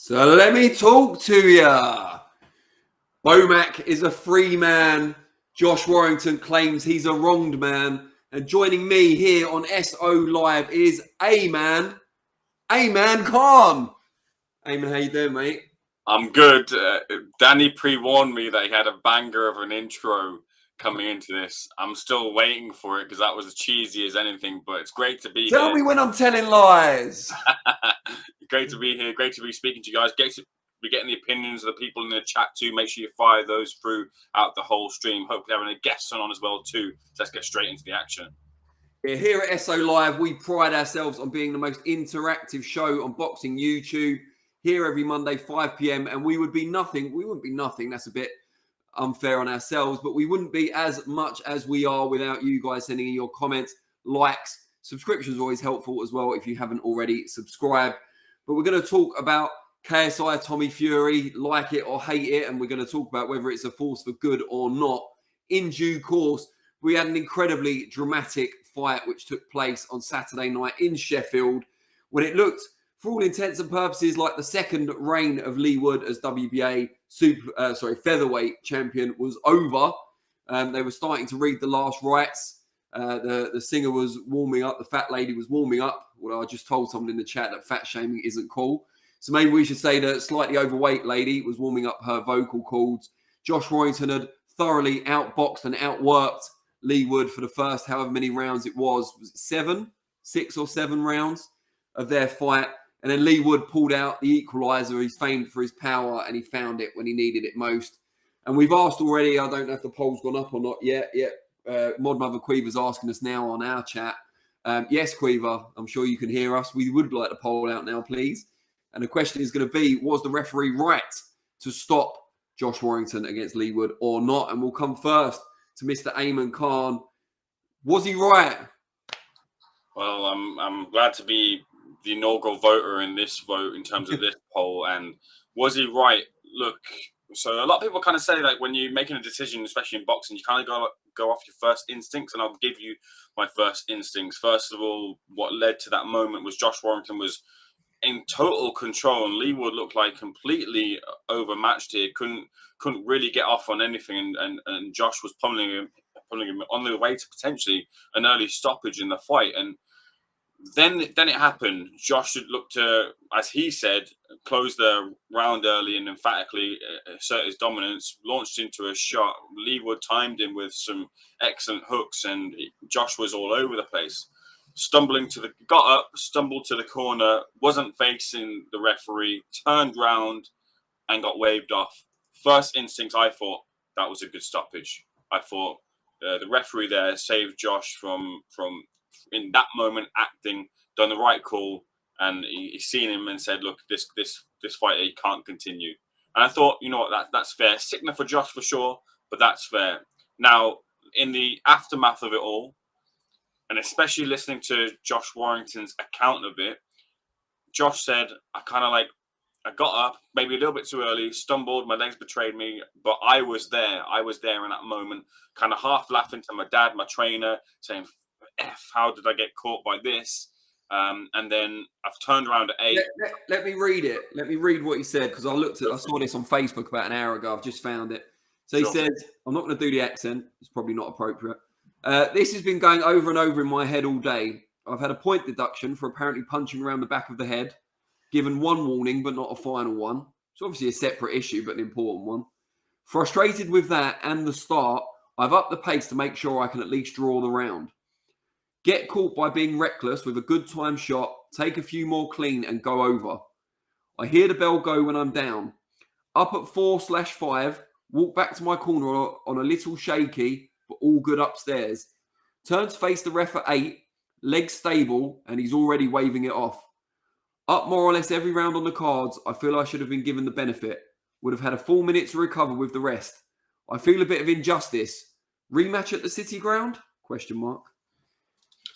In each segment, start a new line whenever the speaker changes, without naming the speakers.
So let me talk to ya. Bomac is a free man. Josh Warrington claims he's a wronged man. And joining me here on SO Live is Ayman Khan. Ayman, how you doing, mate?
I'm good. Danny pre-warned me that he had a banger of an intro coming into this. I'm still waiting for it because that was as cheesy as anything, but it's great to be here.
Tell me when I'm telling lies.
Great to be here. Great to be speaking to you guys. Great to be getting the opinions of the people in the chat too. Make sure you fire those through out the whole stream. Hopefully having a guest on as well too. So let's get straight into the action.
Here at SO Live, we pride ourselves on being the most interactive show on boxing YouTube. Here every Monday, 5 p.m. And we would be nothing. We wouldn't be nothing. That's a bit unfair on ourselves, but we wouldn't be as much as we are without you guys sending in your comments, likes. Subscription is always helpful as well if you haven't already subscribed. But we're going to talk about KSI, Tommy Fury, like it or hate it, and we're going to talk about whether it's a force for good or not. In due course, we had an incredibly dramatic fight which took place on Saturday night in Sheffield when it looked, for all intents and purposes, like the second reign of Leigh Wood as WBA featherweight champion was over. They were starting to read the last rites. The singer was warming up. The fat lady was warming up. Well, I just told someone in the chat that fat shaming isn't cool. So maybe we should say the slightly overweight lady was warming up her vocal cords. Josh Warrington had thoroughly outboxed and outworked Leigh Wood for the first however many rounds it was it 6 or 7 rounds of their fight. And then Leigh Wood pulled out the equalizer. He's famed for his power, and he found it when he needed it most. And we've asked already, I don't know if the poll's gone up or not yet. Mod Mother Queever's asking us now on our chat. Yes, Queever, I'm sure you can hear us. We would like the poll out now, please. And the question is going to be, was the referee right to stop Josh Warrington against Leigh Wood or not? And we'll come first to Mr. Ayman Khan. Was he right?
Well, I'm glad to be the inaugural voter in this vote in terms of this poll. And was he right? Look, so a lot of people kind of say, like, when you're making a decision, especially in boxing, you kind of go off your first instincts, and I'll give you my first instincts. First of all, what led to that moment was Josh Warrington was in total control, and Leigh Wood looked like completely overmatched here. Couldn't really get off on anything, and Josh was pummeling him on the way to potentially an early stoppage in the fight. And then it happened. Josh had looked to, as he said, close the round early and emphatically assert his dominance, launched into a shot. Leigh Wood timed him with some excellent hooks, and Josh was all over the place. Got up, stumbled to the corner, wasn't facing the referee, turned round and got waved off. First instinct, I thought that was a good stoppage. I thought the referee there saved Josh from in that moment acting, done the right call, and he's seen him and said, look, this fight he can't continue. And I thought, you know what, that's fair. Sickener for Josh for sure, but that's fair. Now, in the aftermath of it all, and especially listening to Josh Warrington's account of it, Josh said, I got up, maybe a little bit too early, stumbled, my legs betrayed me, but I was there. I was there in that moment, kind of half laughing to my dad, my trainer, saying, F, how did I get caught by this? And then I've turned around at 8.
Let me read it. Let me read what he said, because I saw this on Facebook about an hour ago. I've just found it. So he said, I'm not going to do the accent. It's probably not appropriate. This has been going over and over in my head all day. I've had a point deduction for apparently punching around the back of the head, given one warning, but not a final one. It's obviously a separate issue, but an important one. Frustrated with that and the start, I've upped the pace to make sure I can at least draw the round. Get caught by being reckless with a good time shot, take a few more clean and go over. I hear the bell go when I'm down. Up at 4/5, walk back to my corner on a little shaky, but all good upstairs. Turn to face the ref at 8, legs stable, and he's already waving it off. Up more or less every round on the cards, I feel I should have been given the benefit. Would have had a full minute to recover with the rest. I feel a bit of injustice. Rematch at the City Ground? ?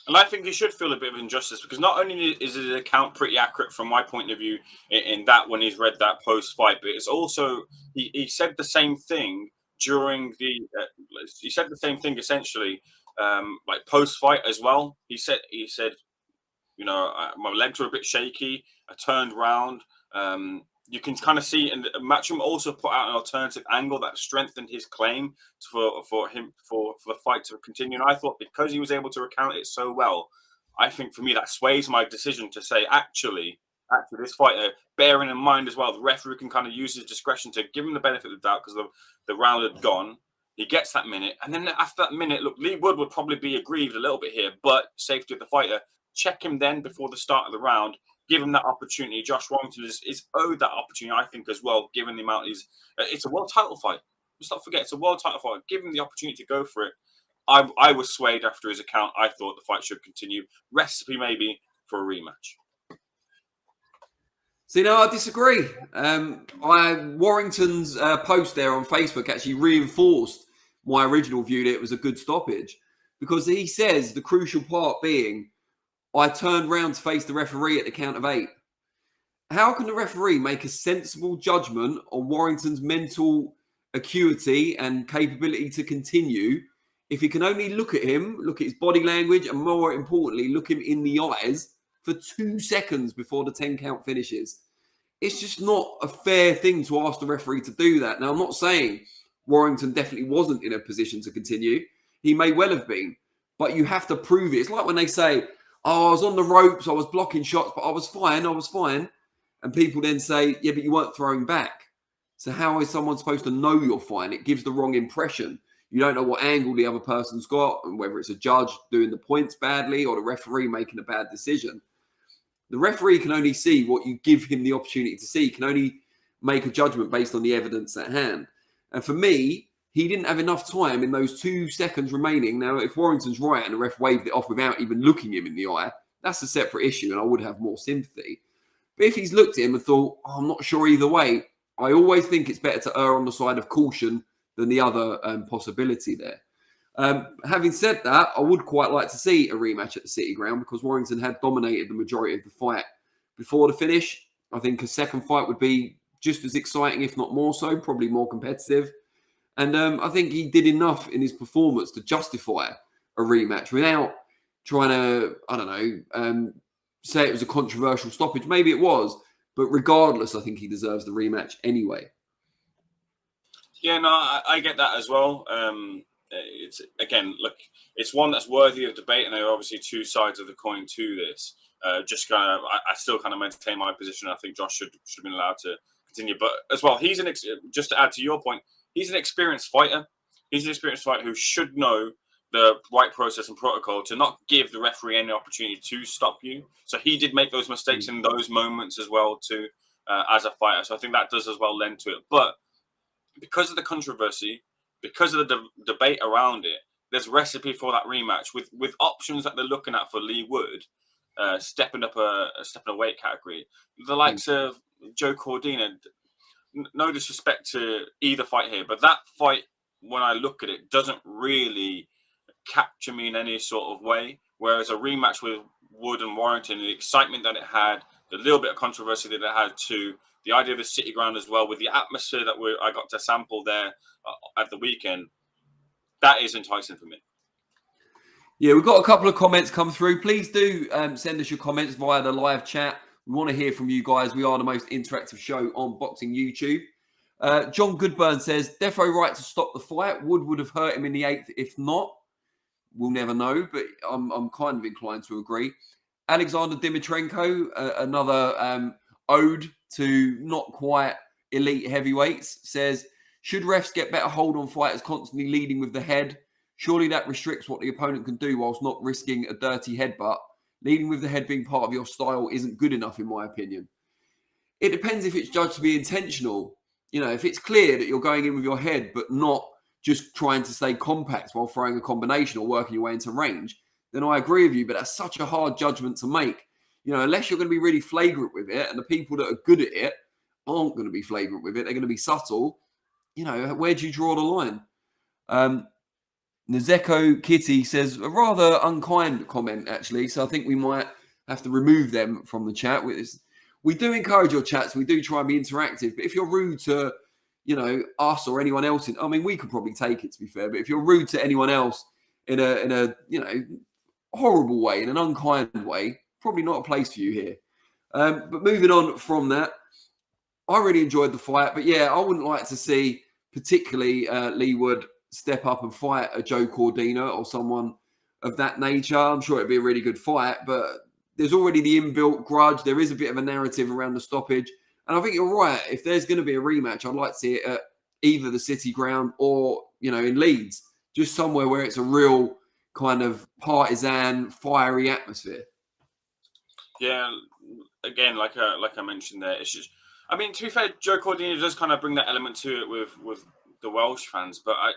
And I think he should feel a bit of injustice, because not only is his account pretty accurate from my point of view in that when he's read that post-fight, but it's also, he said the same thing during the, he said the same thing essentially, like post-fight as well. He said, you know, my legs were a bit shaky. I turned round. you can kind of see, and Matchroom also put out an alternative angle that strengthened his claim for the fight to continue. And I thought because he was able to recount it so well, I think for me that sways my decision to say actually this fighter, bearing in mind as well, the referee can kind of use his discretion to give him the benefit of the doubt because the round had gone. He gets that minute, and then after that minute, look, Leigh Wood would probably be aggrieved a little bit here, but safety of the fighter. Check him then before the start of the round. Give him that opportunity. Josh Warrington is owed that opportunity, I think, as well, given the amount it's a world title fight. Let's not forget, it's a world title fight. Give him the opportunity to go for it. I was swayed after his account. I thought the fight should continue. Recipe maybe for a rematch.
See, no, I disagree. Warrington's post there on Facebook actually reinforced my original view that it was a good stoppage, because he says the crucial part being, I turned round to face the referee at the count of 8. How can the referee make a sensible judgment on Warrington's mental acuity and capability to continue if he can only look at him, look at his body language, and more importantly, look him in the eyes for 2 seconds before the 10 count finishes? It's just not a fair thing to ask the referee to do that. Now, I'm not saying Warrington definitely wasn't in a position to continue. He may well have been, but you have to prove it. It's like when they say, oh, I was on the ropes, I was blocking shots, but I was fine. And people then say, yeah, but you weren't throwing back. So how is someone supposed to know you're fine? It gives the wrong impression. You don't know what angle the other person's got, and whether it's a judge doing the points badly or the referee making a bad decision. The referee can only see what you give him the opportunity to see. He can only make a judgment based on the evidence at hand. And for me, he didn't have enough time in those 2 seconds remaining. Now, if Warrington's right and the ref waved it off without even looking him in the eye, that's a separate issue, and I would have more sympathy. But if he's looked at him and thought, oh, I'm not sure either way, I always think it's better to err on the side of caution than the other possibility there. Having said that, I would quite like to see a rematch at the City Ground because Warrington had dominated the majority of the fight before the finish. I think a second fight would be just as exciting, if not more so, probably more competitive. And I think he did enough in his performance to justify a rematch without trying to, I don't know, say it was a controversial stoppage. Maybe it was, but regardless, I think he deserves the rematch anyway.
Yeah, no, I get that as well. It's again, look, it's one that's worthy of debate, and there are obviously 2 sides of the coin to this. Just kind of, I still kind of maintain my position. I think Josh should have been allowed to continue, but as well, he's just to add to your point, he's an experienced fighter. He's an experienced fighter who should know the right process and protocol to not give the referee any opportunity to stop you. So he did make those mistakes in those moments as well too, as a fighter. So I think that does as well lend to it. But because of the controversy, because of the debate around it, there's recipe for that rematch with options that they're looking at for Leigh Wood, stepping up a weight category. The likes of Joe Cordina. No disrespect to either fight here, but that fight, when I look at it, doesn't really capture me in any sort of way. Whereas a rematch with Wood and Warrington, the excitement that it had, the little bit of controversy that it had too, the idea of the City Ground as well, with the atmosphere that I got to sample there at the weekend, that is enticing for me.
Yeah, we've got a couple of comments come through. Please do send us your comments via the live chat. We want to hear from you guys. We are the most interactive show on Boxing YouTube. John Goodburn says, defo right to stop the fight. Would have hurt him in the 8th. If not, we'll never know, but I'm kind of inclined to agree. Alexander Dimitrenko, another ode to not quite elite heavyweights, says, should refs get better hold on fighters constantly leading with the head? Surely that restricts what the opponent can do whilst not risking a dirty headbutt. Leading with the head being part of your style isn't good enough, in my opinion. It depends if it's judged to be intentional. You know, if it's clear that you're going in with your head, but not just trying to stay compact while throwing a combination or working your way into range, then I agree with you. But that's such a hard judgment to make. You know, unless you're going to be really flagrant with it, and the people that are good at it aren't going to be flagrant with it, they're going to be subtle. You know, where do you draw the line? Nazeko Kitty says a rather unkind comment, actually. So I think we might have to remove them from the chat. We do encourage your chats. We do try and be interactive. But if you're rude to, you know, us or anyone else, I mean, we could probably take it, to be fair. But if you're rude to anyone else in a you know, horrible way, in an unkind way, probably not a place for you here. But moving on from that, I really enjoyed the fight, but yeah, I wouldn't like to see particularly Leigh Wood step up and fight a Joe Cordina or someone of that nature. I'm sure it'd be a really good fight, but there's already the inbuilt grudge. There is a bit of a narrative around the stoppage. And I think you're right. If there's going to be a rematch, I'd like to see it at either the City Ground or, in Leeds, just somewhere where it's a real kind of partisan, fiery atmosphere.
Yeah, again, like I mentioned there, it's just, I mean, to be fair, Joe Cordina does kind of bring that element to it with the Welsh fans, but I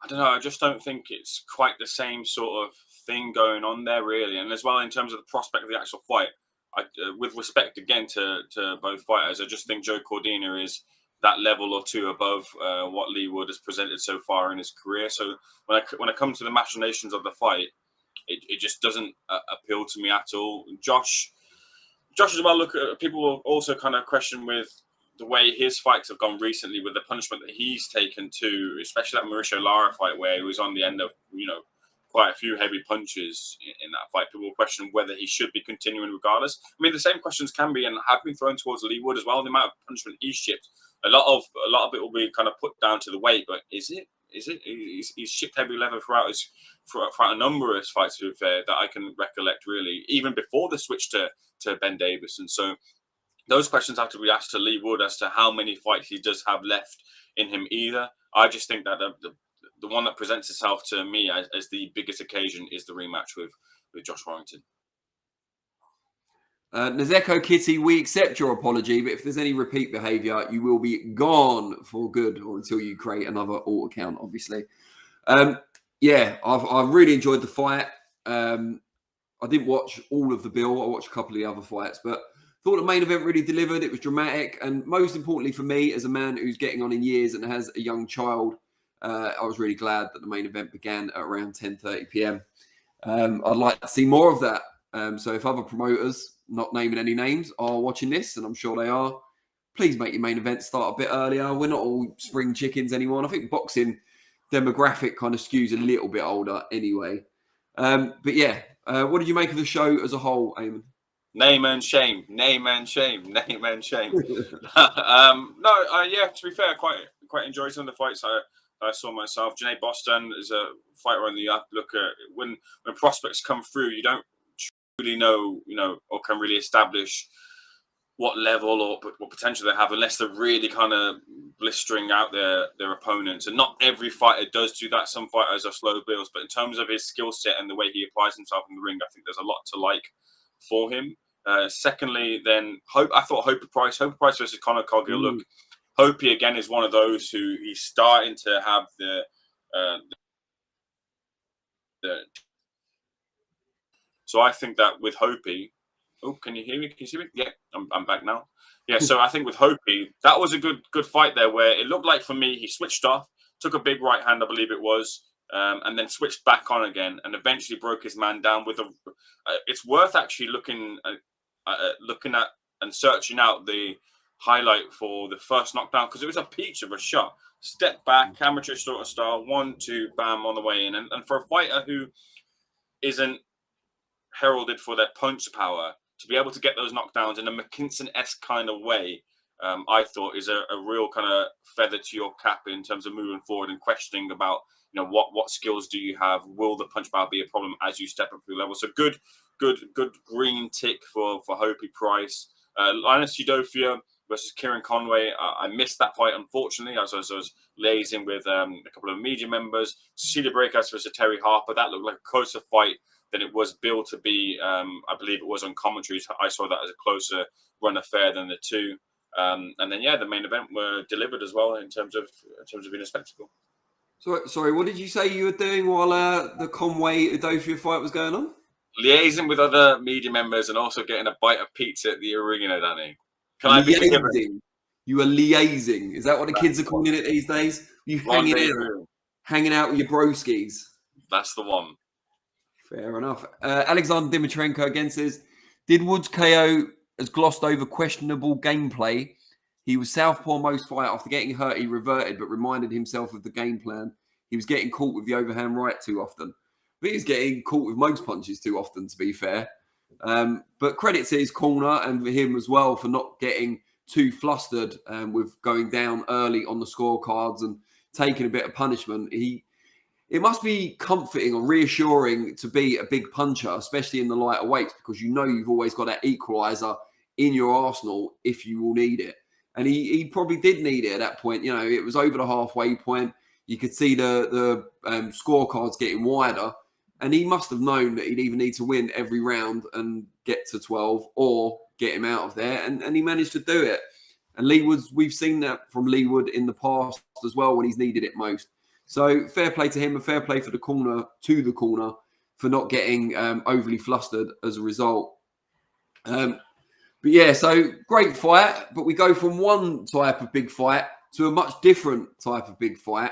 don't know, I just don't think it's quite the same sort of thing going on there, really. And as well, in terms of the prospect of the actual fight, with respect again to both fighters, I just think Joe Cordina is that level or two above what Leigh Wood has presented so far in his career. So when I come to the machinations of the fight, it just doesn't appeal to me at all. Josh as well. Look, people will also kind of question with the way his fights have gone recently, with the punishment that he's taken too, especially that Mauricio Lara fight where he was on the end of quite a few heavy punches in that fight. People will question whether he should be continuing regardless. I mean, the same questions can be and have been thrown towards Leigh Wood as well. The amount of punishment he's shipped, a lot of it will be kind of put down to the weight, but is it? He's shipped heavy leather throughout a number of his fights, to be fair, that I can recollect, really, even before the switch to Ben Davis. And so those questions have to be asked to Leigh Wood as to how many fights he does have left in him either. I just think that the one that presents itself to me as the biggest occasion is the rematch with Josh Warrington.
Nazeko Kitty, we accept your apology, but if there's any repeat behaviour, you will be gone for good, or until you create another alt account, obviously. Yeah, I've really enjoyed the fight. I didn't watch all of the bill. I watched a couple of the other fights, but thought the main event really delivered. It was dramatic. And most importantly for me, as a man who's getting on in years and has a young child, I was really glad that the main event began at around 10:30 p.m. I'd like to see more of that. So if other promoters, not naming any names, are watching this, and I'm sure they are, please make your main event start a bit earlier. We're not all spring chickens anymore. And I think boxing demographic kind of skews a little bit older anyway. But yeah, what did you make of the show as a whole, Ayman?
Name and shame. Yeah, to be fair, I quite enjoyed some of the fights I saw myself. Janae Boston is a fighter on the up. Look at when prospects come through, you don't really know, or can really establish what level or what potential they have unless they're really kind of blistering out their opponents. And not every fighter does do that. Some fighters are slow builds, but in terms of his skill set and the way he applies himself in the ring, I think there's a lot to like for him. Secondly, then I thought Hope Price versus Conor Coghill. Look, Hopey again is one of those who he's starting to have the so I think that with Hopey, can you hear me? Can you see me? Yeah, I'm back now. Yeah, so I think with Hopey, that was a good fight there, where it looked like for me he switched off, took a big right hand, I believe it was, and then switched back on again, and eventually broke his man down with a. It's worth actually looking at and searching out the highlight for the first knockdown, because it was a peach of a shot. Step back, amateur sort of style, 1-2, bam, on the way in, and for a fighter who isn't heralded for their punch power, to be able to get those knockdowns in a McKinson-esque kind of way, I thought is a real kind of feather to your cap in terms of moving forward and questioning about, what skills do you have? Will the punch power be a problem as you step up through levels? So good green tick for Hopey Price. Linus Udofia versus Kieran Conway. I missed that fight, unfortunately. I was liaising with a couple of media members. Cecilia Breakhouse versus Terry Harper. That looked like a closer fight than it was billed to be. I believe it was on commentaries. I saw that as a closer run affair than the two. And then, the main event were delivered as well in terms of being a spectacle.
Sorry, what did you say you were doing while the Conway-Udofia fight was going on?
Liaising with other media members and also getting a bite of pizza at the arena, Danny. Can I be forgiven?
You were liaising. Is that what the kids are calling it these days? You hanging out with your broskies.
That's the one.
Fair enough. Alexander Dimitrenko again says, did Woods KO has glossed over questionable gameplay? He was southpaw most fight. After getting hurt, he reverted, but reminded himself of the game plan. He was getting caught with the overhand right too often. But he was getting caught with most punches too often, to be fair. But credit to his corner and for him as well for not getting too flustered with going down early on the scorecards and taking a bit of punishment. It must be comforting or reassuring to be a big puncher, especially in the lighter weights, because you know you've always got that equaliser in your arsenal if you will need it. And he probably did need it at that point. You know, it was over the halfway point. You could see the scorecards getting wider. And he must have known that he'd either need to win every round and get to 12 or get him out of there. And he managed to do it. And Leigh Wood, we've seen that from Leigh Wood in the past as well when he's needed it most. So fair play to him and fair play for the corner for not getting overly flustered as a result. But yeah, so great fight. But we go from one type of big fight to a much different type of big fight.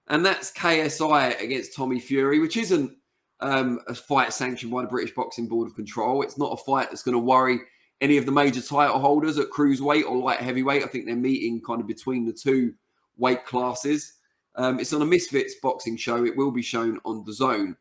And that's KSI against Tommy Fury, which isn't a fight sanctioned by the British Boxing Board of Control. It's not a fight that's going to worry any of the major title holders at cruiserweight or light heavyweight. I think they're meeting kind of between the two weight classes. It's on a Misfits boxing show. It will be shown on DAZN.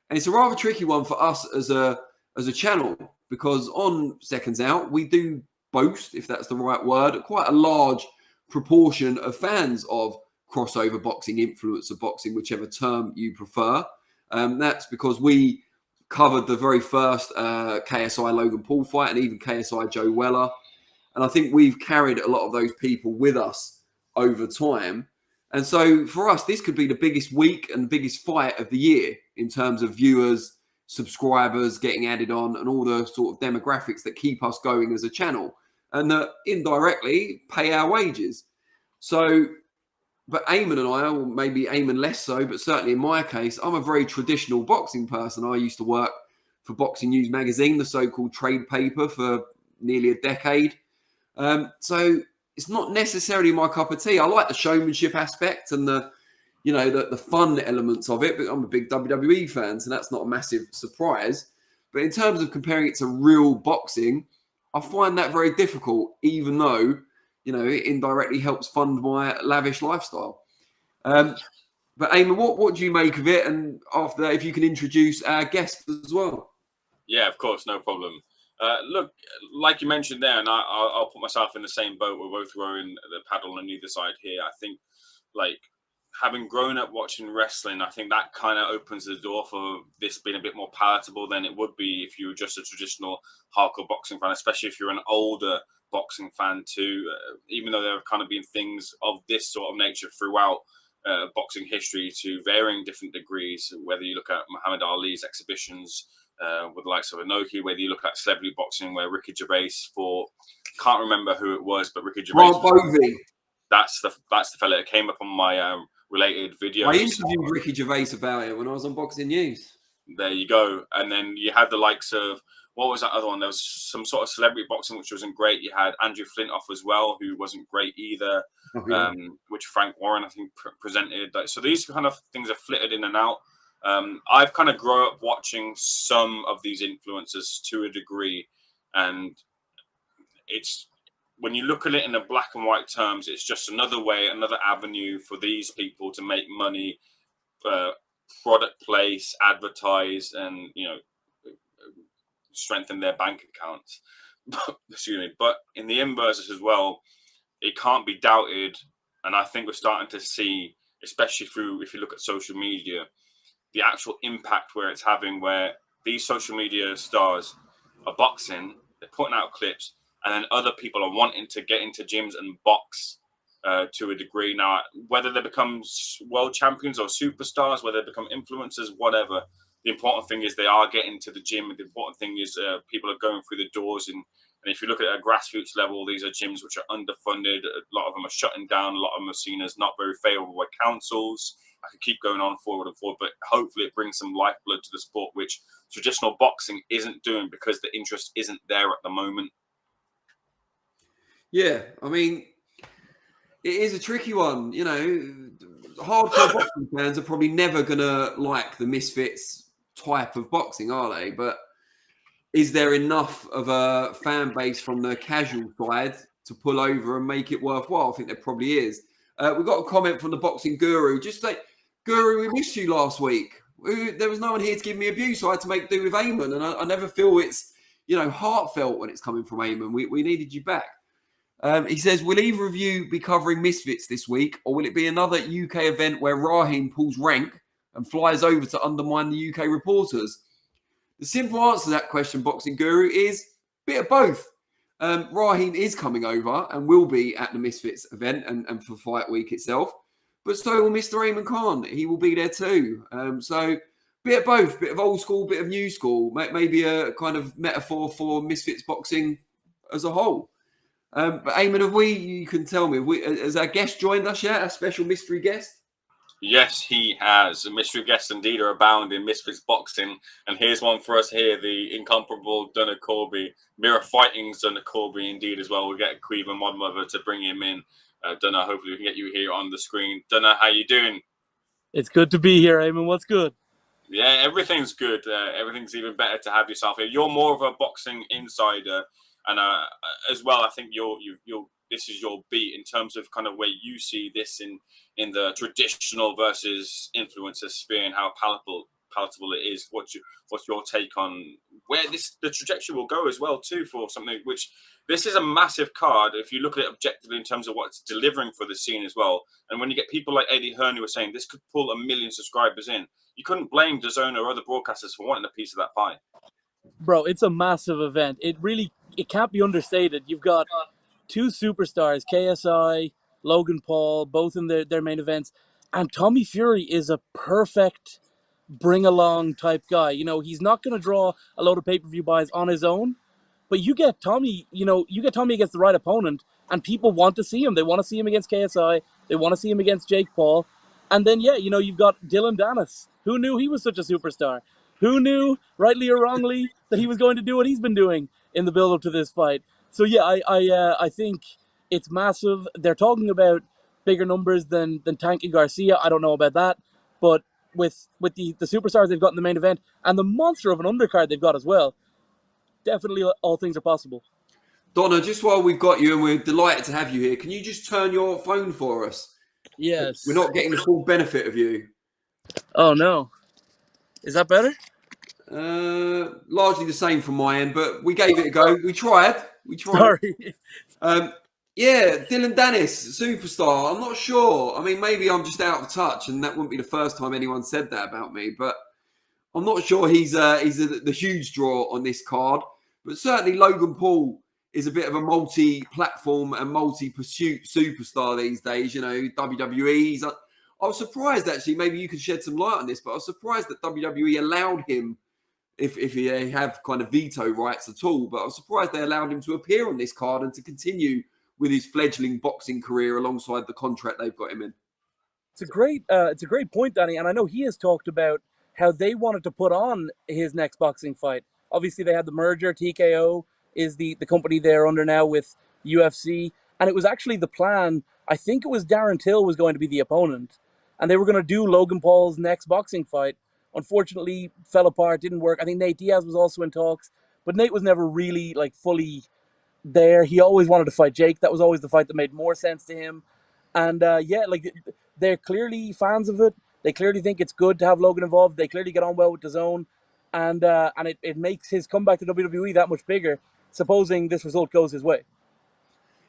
And it's a rather tricky one for us as a channel, because on Seconds Out, we do boast, if that's the right word, quite a large proportion of fans of crossover boxing, influencer boxing, whichever term you prefer. That's because we covered the very first KSI Logan Paul fight and even KSI Joe Weller. And I think we've carried a lot of those people with us over time. And so for us, this could be the biggest week and biggest fight of the year in terms of viewers, subscribers getting added on, and all the sort of demographics that keep us going as a channel and that indirectly pay our wages. So, but Ayman and I, or maybe Ayman less so, but certainly in my case, I'm a very traditional boxing person. I used to work for Boxing News magazine, the so-called trade paper, for nearly a decade. So it's not necessarily my cup of tea. I like the showmanship aspect and the fun elements of it, but I'm a big WWE fan, so that's not a massive surprise. But in terms of comparing it to real boxing, I find that very difficult, even though, it indirectly helps fund my lavish lifestyle. But Ayman, what do you make of it? And after that, if you can introduce our guest as well.
Yeah, of course, no problem. Look, like you mentioned there, and I'll put myself in the same boat. We're both rowing the paddle on either side here. I think, having grown up watching wrestling, I think that kind of opens the door for this being a bit more palatable than it would be if you were just a traditional hardcore boxing fan, especially if you're an older boxing fan too. Even though there have kind of been things of this sort of nature throughout boxing history to varying different degrees, whether you look at Muhammad Ali's exhibitions with the likes of Inoki, whether you look at celebrity boxing where Ricky Gervais can't remember who it was, but Ricky Gervais. That's the fella that came up on my related video.
I interviewed Ricky Gervais about it when I was on Boxing News.
There you go. And then you had the likes of, what was that other one? There was some sort of celebrity boxing, which wasn't great. You had Andrew Flintoff as well, who wasn't great either, which Frank Warren, I think, presented. So these kind of things are flitted in and out. I've kind of grown up watching some of these influencers to a degree. And it's, when you look at it in the black and white terms, it's just another way, another avenue for these people to make money, product place, advertise, and, strengthen their bank accounts. Excuse me. But in the inverse as well, it can't be doubted. And I think we're starting to see, especially if you look at social media, the actual impact where it's having, where these social media stars are boxing, they're putting out clips, and then other people are wanting to get into gyms and box to a degree. Now, whether they become world champions or superstars, whether they become influencers, whatever, the important thing is they are getting to the gym. The important thing is people are going through the doors. And if you look at a grassroots level, these are gyms which are underfunded. A lot of them are shutting down. A lot of them are seen as not very favourable by councils. I could keep going on forward and forward, but hopefully it brings some lifeblood to the sport, which traditional boxing isn't doing because the interest isn't there at the moment.
Yeah, I mean, it is a tricky one. Hardcore boxing fans are probably never going to like the Misfits type of boxing, are they? But is there enough of a fan base from the casual side to pull over and make it worthwhile? I think there probably is. We've got a comment from the Boxing Guru. Just say, Guru, we missed you last week. There was no one here to give me abuse, so I had to make do with Ayman. And I never feel it's, heartfelt when it's coming from Ayman. We needed you back. He says, will either of you be covering Misfits this week, or will it be another UK event where Raheem pulls rank and flies over to undermine the UK reporters? The simple answer to that question, Boxing Guru, is a bit of both. Raheem is coming over and will be at the Misfits event and for Fight Week itself. But so will Mr. Ayman Khan. He will be there too. So bit of both, bit of old school, bit of new school. Maybe a kind of metaphor for Misfits boxing as a whole. But Ayman, you can tell me, has our guest joined us yet? A special mystery guest?
Yes, he has. Mystery guests indeed are abound in Misfits boxing. And here's one for us here, the incomparable Donna Corby. Mirror Fighting's Donna Corby indeed as well. We'll get Queeve and Modmother to bring him in. Donna, hopefully we can get you here on the screen. Donna, how you doing?
It's good to be here, Ayman. What's good?
Yeah, everything's good. Everything's even better to have yourself here. You're more of a boxing insider. And as well, I think this is your beat in terms of kind of where you see this in the traditional versus influencer sphere and how palatable it is. What's your take on where the trajectory will go as well too for something which this is a massive card if you look at it objectively in terms of what it's delivering for the scene as well. And when you get people like Eddie Hearn who are saying this could pull 1 million subscribers in, you couldn't blame DAZN or other broadcasters for wanting a piece of that pie.
Bro, it's a massive event. It can't be understated. You've got two superstars, KSI, Logan Paul, both in their main events. And Tommy Fury is a perfect bring-along type guy. You know, he's not going to draw a load of pay-per-view buys on his own. But you get Tommy against the right opponent, and people want to see him. They want to see him against KSI. They want to see him against Jake Paul. And then, you've got Dylan Dennis. Who knew he was such a superstar? Who knew, rightly or wrongly, that he was going to do what he's been doing in the build-up to this fight? So, I think it's massive. They're talking about bigger numbers than Tank and Garcia. I don't know about that. But with the superstars they've got in the main event and the monster of an undercard they've got as well, definitely all things are possible.
Donna, just while we've got you and we're delighted to have you here, can you just turn your phone for us?
Yes.
We're not getting the full benefit of you.
Oh, no. Is that better?
Largely the same from my end, but we gave it a go. We tried.
Sorry.
Dylan Dennis, superstar. I'm not sure. I mean, maybe I'm just out of touch, and that wouldn't be the first time anyone said that about me, but I'm not sure he's the huge draw on this card. But certainly Logan Paul is a bit of a multi-platform and multi-pursuit superstar these days. You know, WWE. I was surprised, actually, maybe you could shed some light on this, but I was surprised that WWE allowed him, if he have kind of veto rights at all, but I was surprised they allowed him to appear on this card and to continue with his fledgling boxing career alongside the contract they've got him in.
It's a great point, Danny, and I know he has talked about how they wanted to put on his next boxing fight. Obviously, they had the merger. TKO is the company they're under now with UFC, and it was actually the plan. I think it was Darren Till was going to be the opponent, and they were going to do Logan Paul's next boxing fight. Unfortunately, fell apart, didn't work. I think Nate Diaz was also in talks, but Nate was never really fully there. He always wanted to fight Jake. That was always the fight that made more sense to him. And they're clearly fans of it. They clearly think it's good to have Logan involved. They clearly get on well with DAZN, and it makes his comeback to WWE that much bigger, supposing this result goes his way.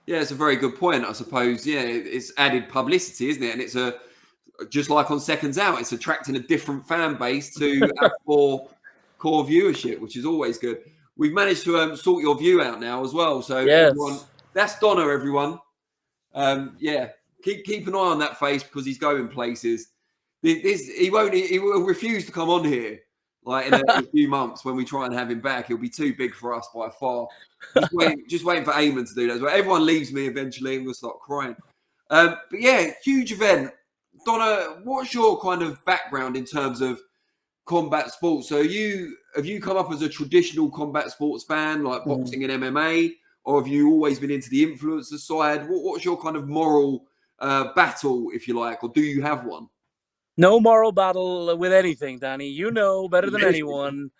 Yeah, it's a very good point, I suppose. Yeah, it's added publicity, isn't it? And it's just like on Seconds Out, it's attracting a different fan base to our core viewership, which is always good. We've managed to sort your view out now as well. So
yes.
Everyone, that's Donna, everyone. Keep an eye on that face because he's going places. He will refuse to come on here in a few months when we try and have him back. He'll be too big for us by far. Just waiting for Ayman to do that as well. Everyone leaves me eventually and we'll start crying. But yeah, huge event. Donna, what's your kind of background in terms of combat sports? So have you come up as a traditional combat sports fan, like boxing and MMA, or have you always been into the influencer side? What's your kind of moral battle, if you like, or do you have one?
No moral battle with anything, Danny. You know better than anyone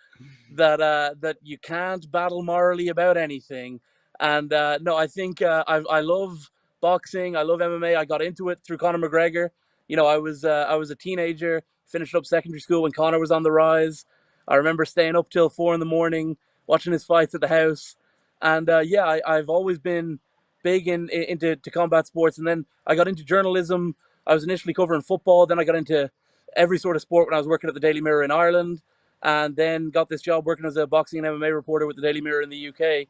that you can't battle morally about anything. And no, I think I love boxing. I love MMA. I got into it through Conor McGregor. You know, I was a teenager, finished up secondary school when Conor was on the rise. I remember staying up till 4 a.m, watching his fights at the house. And I've always been big into combat sports, and then I got into journalism. I was initially covering football, then I got into every sort of sport when I was working at the Daily Mirror in Ireland, and then got this job working as a boxing and MMA reporter with the Daily Mirror in the UK.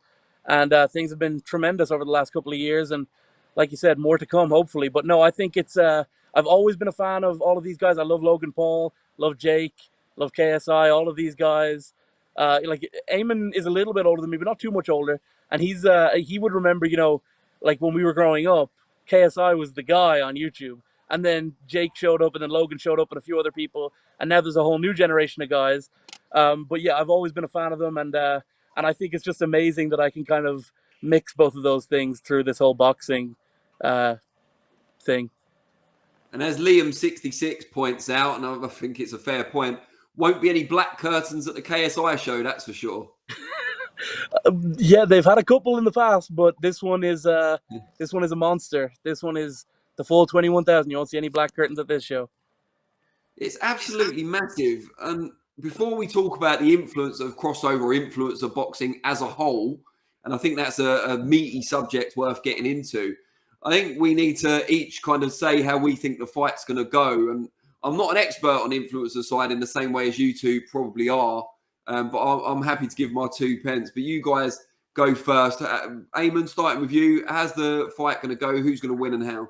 And things have been tremendous over the last couple of years, and like you said, more to come, hopefully. But no, I think it's I've always been a fan of all of these guys. I love Logan Paul, love Jake, love KSI, all of these guys. Like Ayman is a little bit older than me, but not too much older. And he would remember, like when we were growing up, KSI was the guy on YouTube. And then Jake showed up, and then Logan showed up, and a few other people. And now there's a whole new generation of guys. But yeah, I've always been a fan of them, and I think it's just amazing that I can kind of mix both of those things through this whole boxing thing.
And as Liam66 points out, and I think it's a fair point, won't be any black curtains at the KSI show, that's for sure.
Yeah, they've had a couple in the past, but this one is a monster. This one is the full 21,000. You won't see any black curtains at this show.
It's absolutely massive. And before we talk about the influence of crossover, influence of boxing as a whole, and I think that's a meaty subject worth getting into, I think we need to each kind of say how we think the fight's going to go. And I'm not an expert on influencer side in the same way as you two probably are, but I'm happy to give my 2 pence. But you guys go first. Ayman, starting with you, how's the fight going to go? Who's going to win and how?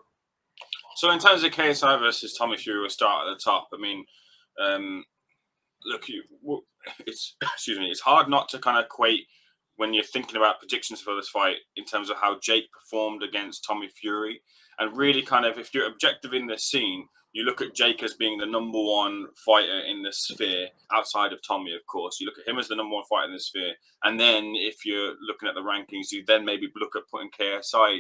So in terms of KSI versus Tommy Fury, we'll start at the top. I mean, look, it's hard not to kind of equate when you're thinking about predictions for this fight in terms of how Jake performed against Tommy Fury. And really kind of, if you're objective in this scene, you look at Jake as being the number one fighter in the sphere, outside of Tommy, of course. You look at him as the number one fighter in the sphere. And then if you're looking at the rankings, you then maybe look at putting KSI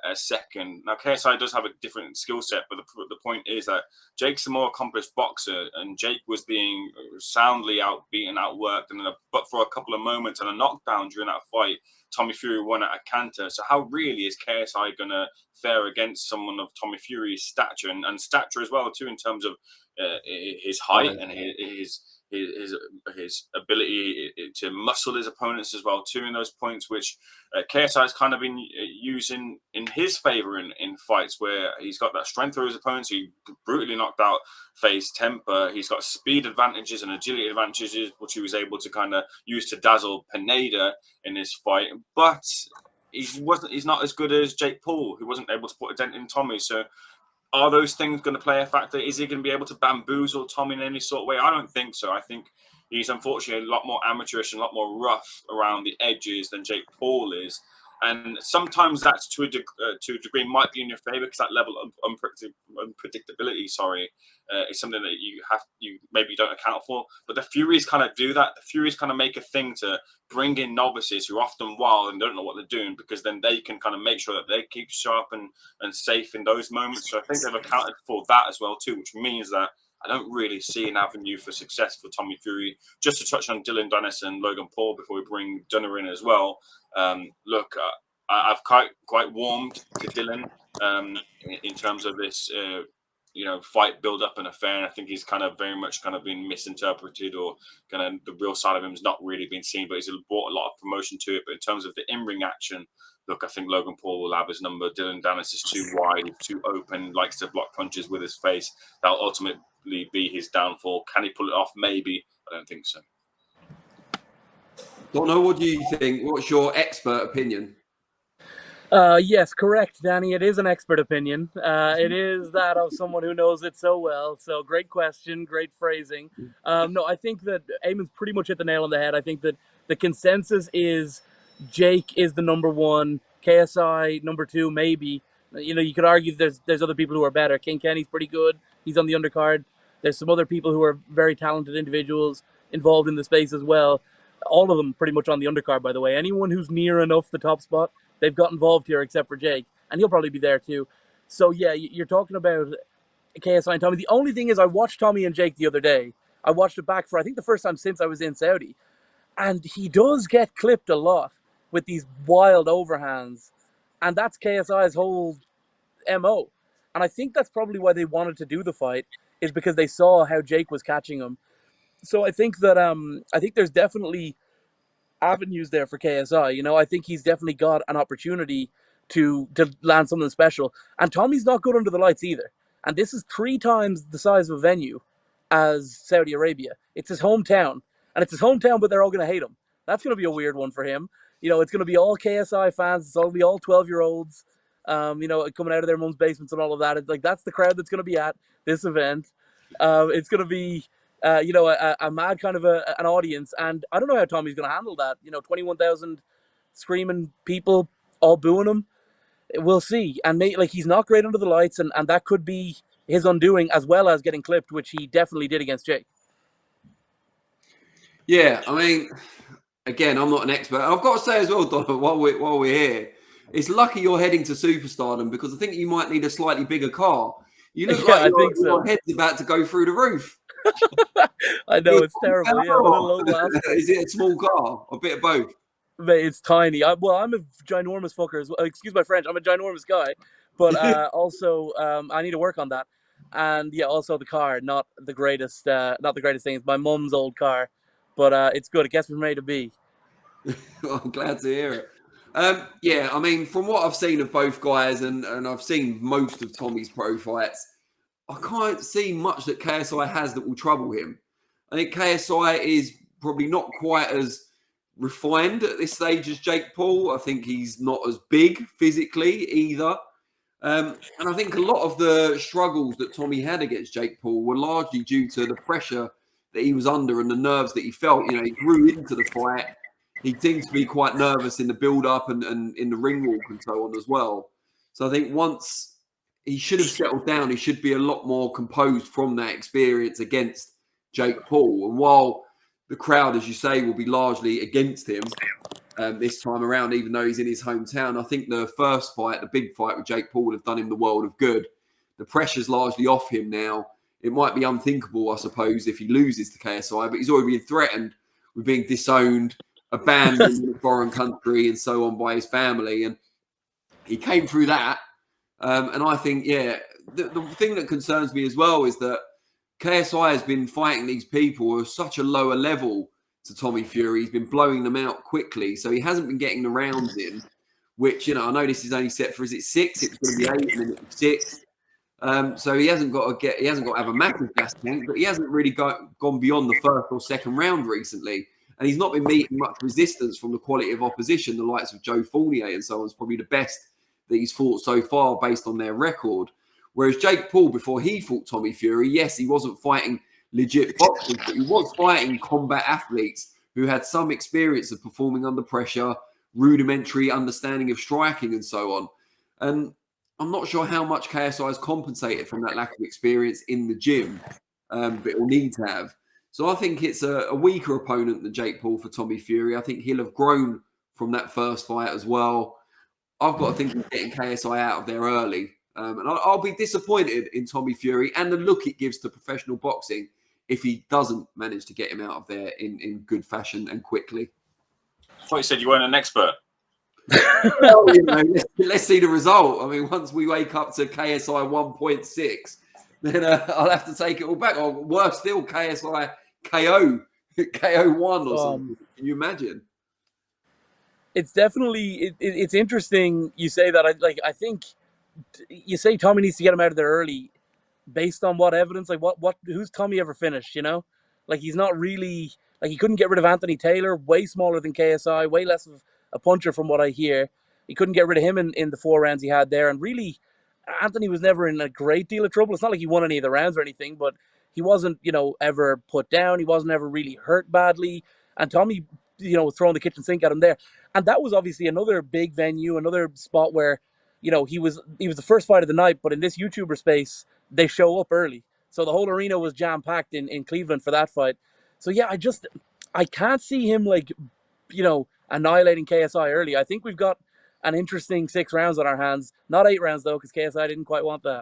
a second. Now, KSI does have a different skill set, but the point is that Jake's a more accomplished boxer, and Jake was being soundly outbeaten, outworked, and but for a couple of moments and a knockdown during that fight, Tommy Fury won at a canter. So how really is KSI going to fare against someone of Tommy Fury's stature and stature as well, too, in terms of his height and his ability to muscle his opponents as well, too, in those points, which KSI has kind of been using in his favor in fights where he's got that strength through his opponents. He brutally knocked out FaZe Temper. He's got speed advantages and agility advantages, which he was able to kind of use to dazzle Pineda in this fight. But he's not as good as Jake Paul, who wasn't able to put a dent in Tommy. So are those things going to play a factor? Is he going to be able to bamboozle Tommy in any sort of way? I don't think so. I think he's unfortunately a lot more amateurish and a lot more rough around the edges than Jake Paul is. And sometimes that's to a degree might be in your favor because that level of unpredictability, is something that you maybe don't account for. But the Furies kind of do that. The Furies kind of make a thing to bring in novices who are often wild and don't know what they're doing, because then they can kind of make sure that they keep sharp and safe in those moments. So I think they've accounted for that as well too, which means that I don't really see an avenue for success for Tommy Fury. Just to touch on Dylan Dennis and Logan Paul before we bring Donna in as well. Look, I've quite warmed to Dylan in terms of this, fight build up and affair. And I think he's kind of very much kind of been misinterpreted, or kind of the real side of him has not really been seen. But he's brought a lot of promotion to it. But in terms of the in-ring action, look, I think Logan Paul will have his number. Dylan Dennis is too wide, too open, likes to block punches with his face. That'll ultimately be his downfall. Can he pull it off? Maybe. I don't think so.
Donna, what do you think? What's your expert opinion?
Yes, correct, Danny. It is an expert opinion. It is that of someone who knows it so well. So great question, great phrasing. No, I think that Ayman's pretty much hit the nail on the head. I think that the consensus is Jake is the number one, KSI number two, maybe. You could argue there's other people who are better. King Kenny's pretty good. He's on the undercard. There's some other people who are very talented individuals involved in the space as well. All of them pretty much on the undercard, by the way. Anyone who's near enough the top spot, they've got involved here except for Jake. And he'll probably be there too. So, yeah, you're talking about KSI and Tommy. The only thing is I watched Tommy and Jake the other day. I watched it back for, I think, the first time since I was in Saudi. And he does get clipped a lot with these wild overhands. And that's KSI's whole MO. And I think that's probably why they wanted to do the fight, is because they saw how Jake was catching him. So I think that I think there's definitely avenues there for KSI. I think he's definitely got an opportunity to land something special. And Tommy's not good under the lights either. And this is 3 times the size of a venue as Saudi Arabia. It's his hometown. And it's his hometown, but they're all going to hate him. That's going to be a weird one for him. It's going to be all KSI fans. It's all going to be all 12-year-olds, coming out of their mom's basements and all of that. It's like, that's the crowd that's going to be at this event. It's going to be, a mad kind of an audience. And I don't know how Tommy's going to handle that. 21,000 screaming people all booing him. We'll see. And he's not great under the lights, and that could be his undoing, as well as getting clipped, which he definitely did against Jake.
Yeah, I mean, again, I'm not an expert. I've got to say as well, Donna, while we're here, it's lucky you're heading to superstardom, because I think you might need a slightly bigger car. You look like your head's about to go through the roof.
I know, it's terrible. Yeah,
is it a small car? A bit of both?
Mate, it's tiny. I'm a ginormous fucker as well. Excuse my French. I'm a ginormous guy. But also, I need to work on that. And yeah, also the car, not the greatest thing. It's my mum's old car. But it's good. It gets me from A to B.
Well, I'm glad to hear it. Yeah, I mean, from what I've seen of both guys, and I've seen most of Tommy's pro fights, I can't see much that KSI has that will trouble him. I think KSI is probably not quite as refined at this stage as Jake Paul. I think he's not as big physically either. And I think a lot of the struggles that Tommy had against Jake Paul were largely due to the pressure that he was under and the nerves that he felt. He grew into the fight. He seemed to be quite nervous in the build-up and in the ring walk and so on as well. So I think once he should have settled down, he should be a lot more composed from that experience against Jake Paul. And while the crowd, as you say, will be largely against him this time around, even though he's in his hometown, I think the first fight, the big fight with Jake Paul, would have done him the world of good. The pressure's largely off him now. It might be unthinkable, I suppose, if he loses to KSI, but he's already been threatened with being disowned, abandoned in a foreign country and so on by his family. And he came through that. And I think, yeah, the thing that concerns me as well is that KSI has been fighting these people who are such a lower level to Tommy Fury. He's been blowing them out quickly. So he hasn't been getting the rounds in, which, I know this is only set for, is it 6? It's going to be 8 and then it's 6. So he hasn't got to have a massive gas tank, but he hasn't really gone beyond the first or second round recently. And he's not been meeting much resistance from the quality of opposition. The likes of Joe Fournier and so on is probably the best that he's fought so far based on their record. Whereas Jake Paul, before he fought Tommy Fury, yes, he wasn't fighting legit boxers, but he was fighting combat athletes who had some experience of performing under pressure, rudimentary understanding of striking and so on. And I'm not sure how much KSI has compensated from that lack of experience in the gym, but he'll need to have. So I think it's a weaker opponent than Jake Paul for Tommy Fury. I think he'll have grown from that first fight as well. I've got to think of getting KSI out of there early. And I'll be disappointed in Tommy Fury and the look it gives to professional boxing if he doesn't manage to get him out of there in good fashion and quickly.
I thought you said you weren't an expert.
Well, let's see the result. I mean, once we wake up to KSI 1.6, then I'll have to take it all back. Or worse still, KSI KO 1 or something. Can you imagine?
It's definitely it's interesting you say that. I think you say Tommy needs to get him out of there early, based on what evidence? Who's Tommy ever finished? He's not really, he couldn't get rid of Anthony Taylor, way smaller than KSI, way less of a puncher from what I hear. He couldn't get rid of him in the 4 rounds he had there, and really, Anthony was never in a great deal of trouble. It's not like he won any of the rounds or anything, but he wasn't, ever put down. He wasn't ever really hurt badly, and Tommy, was throwing the kitchen sink at him there. And that was obviously another big venue, another spot where, he was the first fight of the night, but in this YouTuber space, they show up early. So the whole arena was jam-packed in Cleveland for that fight. So yeah, I can't see him annihilating KSI early. I think we've got an interesting 6 rounds on our hands. Not 8 rounds though, because KSI didn't quite want that.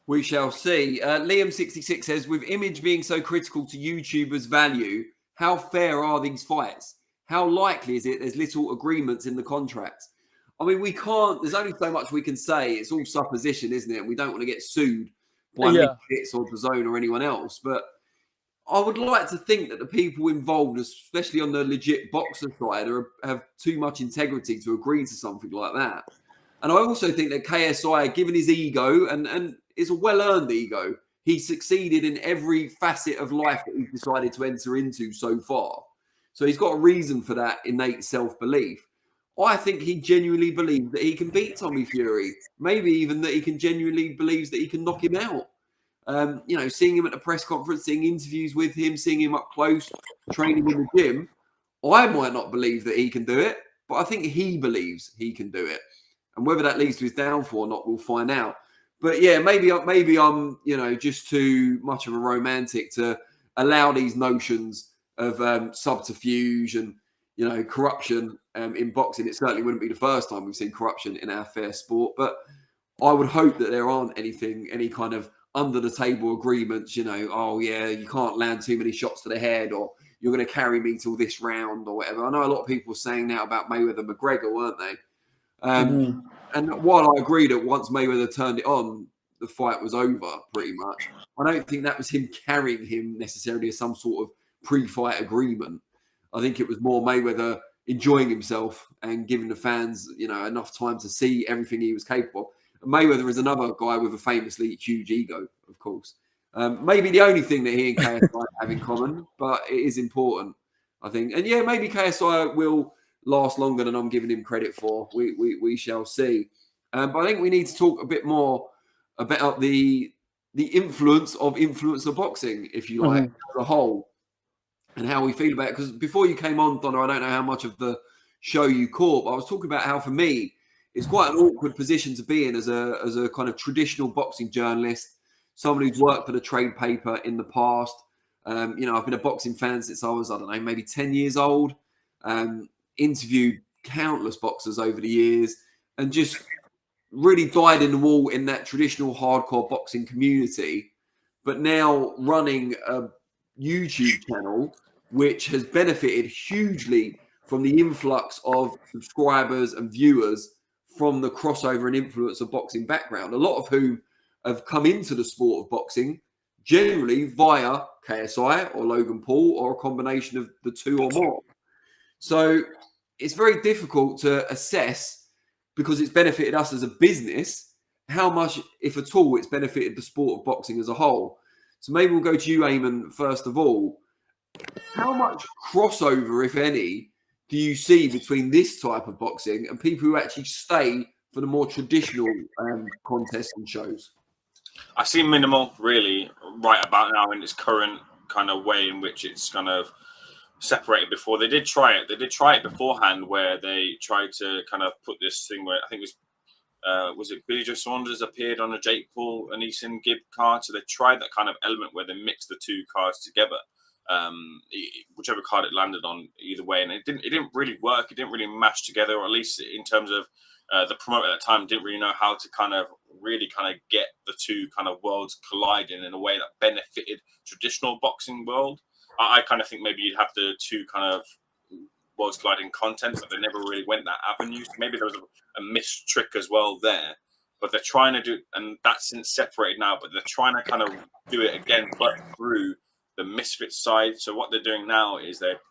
We shall see. Liam66 says, with image being so critical to YouTubers' value, how fair are these fights? How likely is it there's little agreements in the contracts? I mean, there's only so much we can say. It's all supposition, isn't it? We don't want to get sued by Mitch or DAZN or anyone else. But I would like to think that the people involved, especially on the legit boxer side, have too much integrity to agree to something like that. And I also think that KSI, given his ego, and it's a well-earned ego, he succeeded in every facet of life that he's decided to enter into so far. So he's got a reason for that innate self-belief. I think he genuinely believes that he can beat Tommy Fury. Maybe even that he can genuinely believes that he can knock him out. Seeing him at the press conference, seeing interviews with him, seeing him up close, training in the gym, I might not believe that he can do it, but I think he believes he can do it. And whether that leads to his downfall or not, we'll find out. But yeah, maybe I'm just too much of a romantic to allow these notions of subterfuge and corruption in boxing. It certainly wouldn't be the first time we've seen corruption in our fair sport, but I would hope that there aren't any kind of under the table agreements, oh yeah, you can't land too many shots to the head, or you're going to carry me till this round or whatever. I know a lot of people were saying now about Mayweather McGregor, weren't they? And while I agree that once Mayweather turned it on, the fight was over pretty much, I don't think that was him carrying him necessarily as some sort of pre-fight agreement. I think it was more Mayweather enjoying himself and giving the fans, enough time to see everything he was capable of. Mayweather is another guy with a famously huge ego, of course. Maybe the only thing that he and KSI have in common, but it is important, I think. And yeah, maybe KSI will last longer than I'm giving him credit for. We shall see. But I think we need to talk a bit more about the influence of influencer boxing, if you like, as a whole, and how we feel about it. Because before you came on, Donna, I don't know how much of the show you caught, but I was talking about how, for me, it's quite an awkward position to be in as a kind of traditional boxing journalist, someone who's worked for the trade paper in the past. I've been a boxing fan since I was, maybe 10 years old. Interviewed countless boxers over the years and just really dyed in the wool in that traditional hardcore boxing community. But now running a YouTube channel, which has benefited hugely from the influx of subscribers and viewers from the crossover and influence of boxing background, a lot of whom have come into the sport of boxing generally via KSI or Logan Paul or a combination of the two or more. So it's very difficult to assess, because it's benefited us as a business, how much, if at all, it's benefited the sport of boxing as a whole. So maybe we'll go to you, Ayman, first of all. How much crossover, if any, do you see between this type of boxing and people who actually stay for the more traditional contests and shows?
I see minimal, really, right about now in its current kind of way in which it's kind of separated. Before they did try it. They did try it beforehand, where they tried to kind of put this thing where I think it was it Billy Joe Saunders appeared on a Jake Paul and Eason Gibb card. So they tried that kind of element where they mixed the two cards together. Whichever card it landed on, either way, and it didn't really work. It didn't really mash together, or at least in terms of the promoter at that time didn't really know how to kind of get the two kind of worlds colliding in a way that benefited traditional boxing world. I kind of think maybe you'd have the two kind of worlds colliding content, but they never really went that avenue. So maybe there was a missed trick as well there. But they're trying to do, and that's since separated now, but they're trying to kind of do it again, but through the Misfits side. So what they're doing now is they're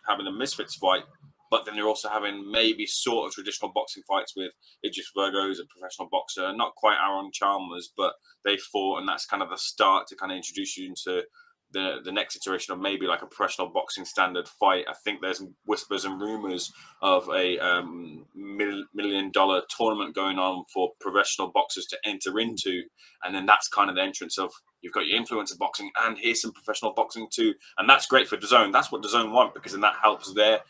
having the Misfits fight, but then they're also having maybe sort of traditional boxing fights with Idris Virgo, who's a professional boxer, not quite Aaron Chalmers, but they fought, and that's kind of the start to kind of introduce you into the next iteration of maybe like a professional boxing standard fight. I think there's whispers and rumors of a $1 million tournament going on for professional boxers to enter into, and then that's kind of the entrance of, you've got your influencer boxing and here's some professional boxing too, and that's great for DAZN. That's what DAZN want, because then that helps their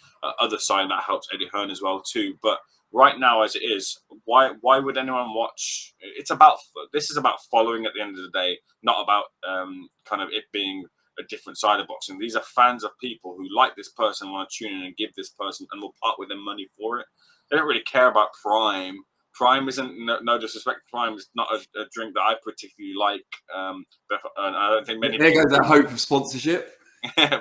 other side, and that helps Eddie Hearn as well too. But right now, as it is, why would anyone watch? This is about following at the end of the day, not about kind of it being a different side of boxing. These are fans of people who like this person, want to tune in and give this person, and will part with their money for it. They don't really care about Prime. Prime isn't, no disrespect, Prime is not a drink that I particularly like. But I don't think many
There
people
goes that hope of sponsorship.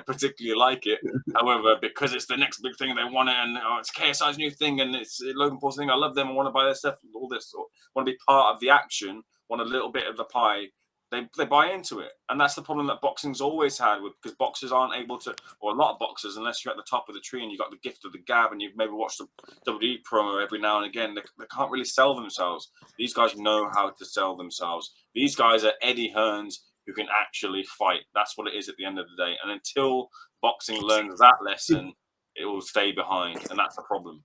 particularly like it. However, because it's the next big thing, they want it, and it's KSI's new thing, and it's Logan Paul's thing. I love them. I want to buy their stuff. All this, want to be part of the action. Want a little bit of the pie. They buy into it, and that's the problem that boxing's always had, because boxers aren't able to, or a lot of boxers, unless you're at the top of the tree and you've got the gift of the gab and you've maybe watched a WWE promo every now and again, they can't really sell themselves. These guys know how to sell themselves. These guys are Eddie Hearns who can actually fight. That's what it is at the end of the day. And until boxing learns that lesson, it will stay behind, and that's the problem.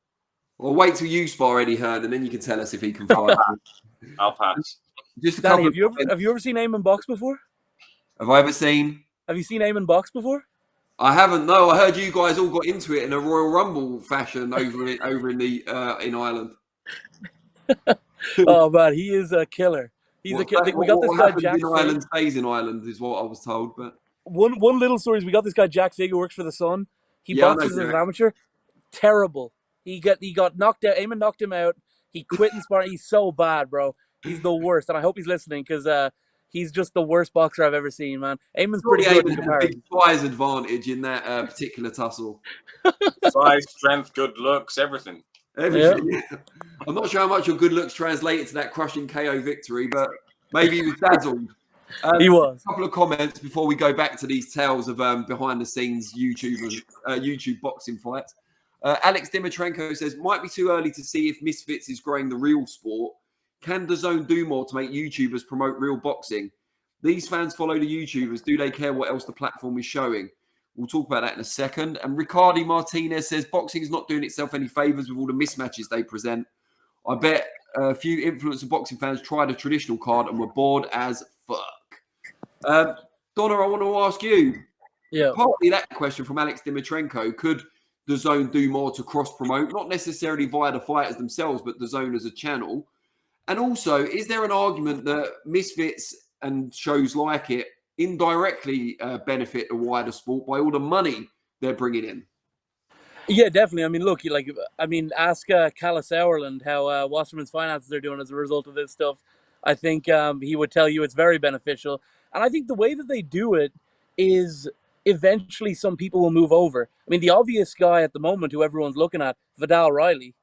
Well, wait till you spar Eddie Hearn, and then you can tell us if he can fight.
I'll pass.
Just a
Danny,
couple.
have you ever seen Ayman box before?
Have I ever seen?
Have you seen Ayman box before?
I haven't. No, I heard you guys all got into it in a Royal Rumble fashion over in Ireland.
Oh man, he is a killer. He's a killer. We got this guy Jack
in Ireland stays in Ireland, is what I was told. But
one little story is we got this guy Jack Fig who works for the Sun. He boxes as an amateur. Terrible. He got knocked out. Ayman knocked him out. He quit in sparring. He's so bad, bro. He's the worst, and I hope he's listening because he's just the worst boxer I've ever seen, man. Ayman's pretty good in comparison.
Big size advantage in that particular tussle.
Size, strength, good looks, everything.
Everything. Yeah. I'm not sure how much your good looks translated to that crushing KO victory, but maybe he was dazzled.
He was.
A couple of comments before we go back to these tales of behind-the-scenes YouTube boxing fights. Alex Dimitrenko says, might be too early to see if Misfits is growing the real sport. Can DAZN do more to make YouTubers promote real boxing? These fans follow the YouTubers. Do they care what else the platform is showing? We'll talk about that in a second. And Ricardi Martinez says, boxing is not doing itself any favours with all the mismatches they present. I bet a few influencer boxing fans tried a traditional card and were bored as fuck. Donna, I want to ask you.
Yeah.
Partly that question from Alex Dimitrenko. Could DAZN do more to cross-promote? Not necessarily via the fighters themselves, but DAZN as a channel. And also, is there an argument that Misfits and shows like it indirectly benefit the wider sport by all the money they're bringing in?
Yeah, definitely. I mean, look, ask Calla Sauerland how Wasserman's finances are doing as a result of this stuff. I think he would tell you it's very beneficial. And I think the way that they do it is eventually some people will move over. I mean, the obvious guy at the moment who everyone's looking at, Vidal Riley,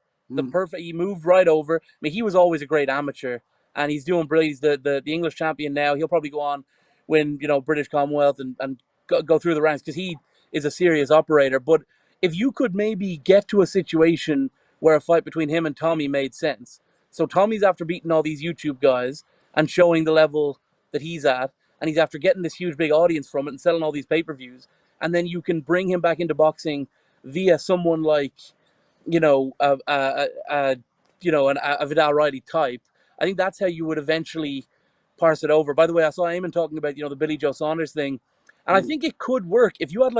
he moved right over. I mean, he was always a great amateur, and he's doing brilliant. He's the English champion now. He'll probably go on, win British Commonwealth and go through the ranks because he is a serious operator. But if you could maybe get to a situation where a fight between him and Tommy made sense. So Tommy's after beating all these YouTube guys and showing the level that he's at, and he's after getting this huge big audience from it and selling all these pay-per-views. And then you can bring him back into boxing via someone like, a Vidal Riley type. I think that's how you would eventually parse it over. By the way, I saw Ayman talking about, the Billy Joe Saunders thing. And I think it could work if you had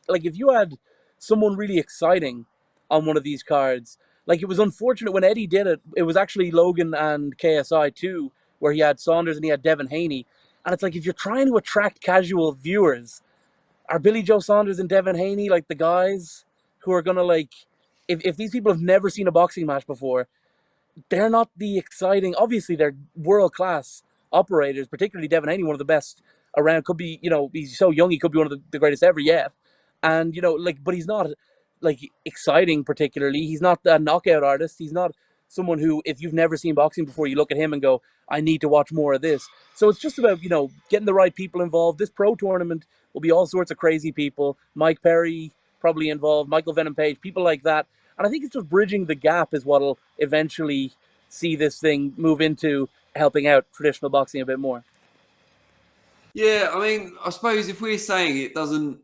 if you had someone really exciting on one of these cards. Like, it was unfortunate when Eddie did it. It was actually Logan and KSI too, where he had Saunders and he had Devin Haney. And it's like, if you're trying to attract casual viewers, are Billy Joe Saunders and Devin Haney like the guys who are gonna if these people have never seen a boxing match before, they're not the exciting. Obviously, they're world class operators, particularly Devin Haney, one of the best around. Could be, he's so young, he could be one of the greatest ever yet. And but he's not exciting particularly. He's not a knockout artist. He's not someone who, if you've never seen boxing before, you look at him and go, I need to watch more of this. So it's just about, getting the right people involved. This pro tournament will be all sorts of crazy people. Mike Perry probably involved, Michael Venom Page, people like that. And I think it's just bridging the gap is what'll eventually see this thing move into helping out traditional boxing a bit more.
Yeah, I mean, I suppose if we're saying it doesn't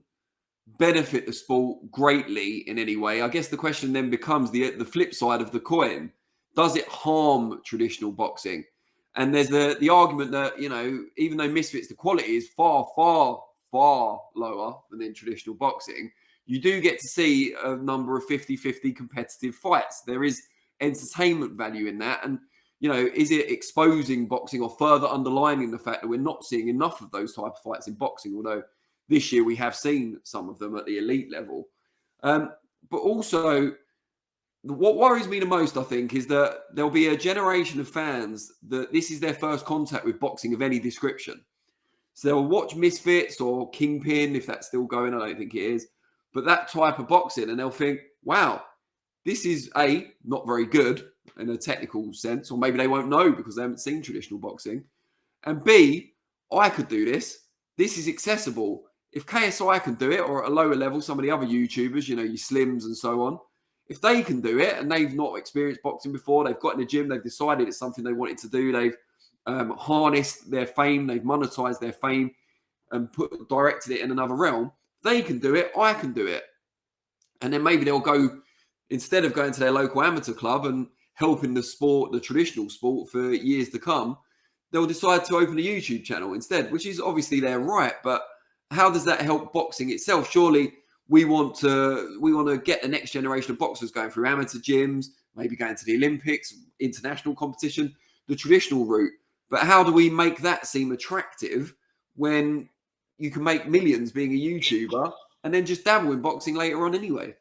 benefit the sport greatly in any way, I guess the question then becomes the flip side of the coin. Does it harm traditional boxing? And there's the argument that, even though Misfits, the quality is far, far, far lower than in traditional boxing, you do get to see a number of 50-50 competitive fights. There is entertainment value in that. And, is it exposing boxing or further underlining the fact that we're not seeing enough of those type of fights in boxing, although this year we have seen some of them at the elite level. But also, what worries me the most, I think, is that there'll be a generation of fans that this is their first contact with boxing of any description. So they'll watch Misfits or Kingpin, if that's still going, I don't think it is, but that type of boxing, and they'll think, wow, this is A, not very good in a technical sense, or maybe they won't know because they haven't seen traditional boxing. And B, I could do this. This is accessible. If KSI can do it, or at a lower level, some of the other YouTubers, you know, your Slims and so on, if they can do it and they've not experienced boxing before, they've got in the gym, they've decided it's something they wanted to do, they've harnessed their fame, they've monetized their fame and directed it in another realm, they can do it, I can do it. And then maybe they'll go, instead of going to their local amateur club and helping the sport, the traditional sport, for years to come, they'll decide to open a YouTube channel instead, which is obviously their right. But how does that help boxing itself? Surely we want to get the next generation of boxers going through amateur gyms, maybe going to the Olympics, international competition, the traditional route. But how do we make that seem attractive when you can make millions being a YouTuber and then just dabble in boxing later on anyway?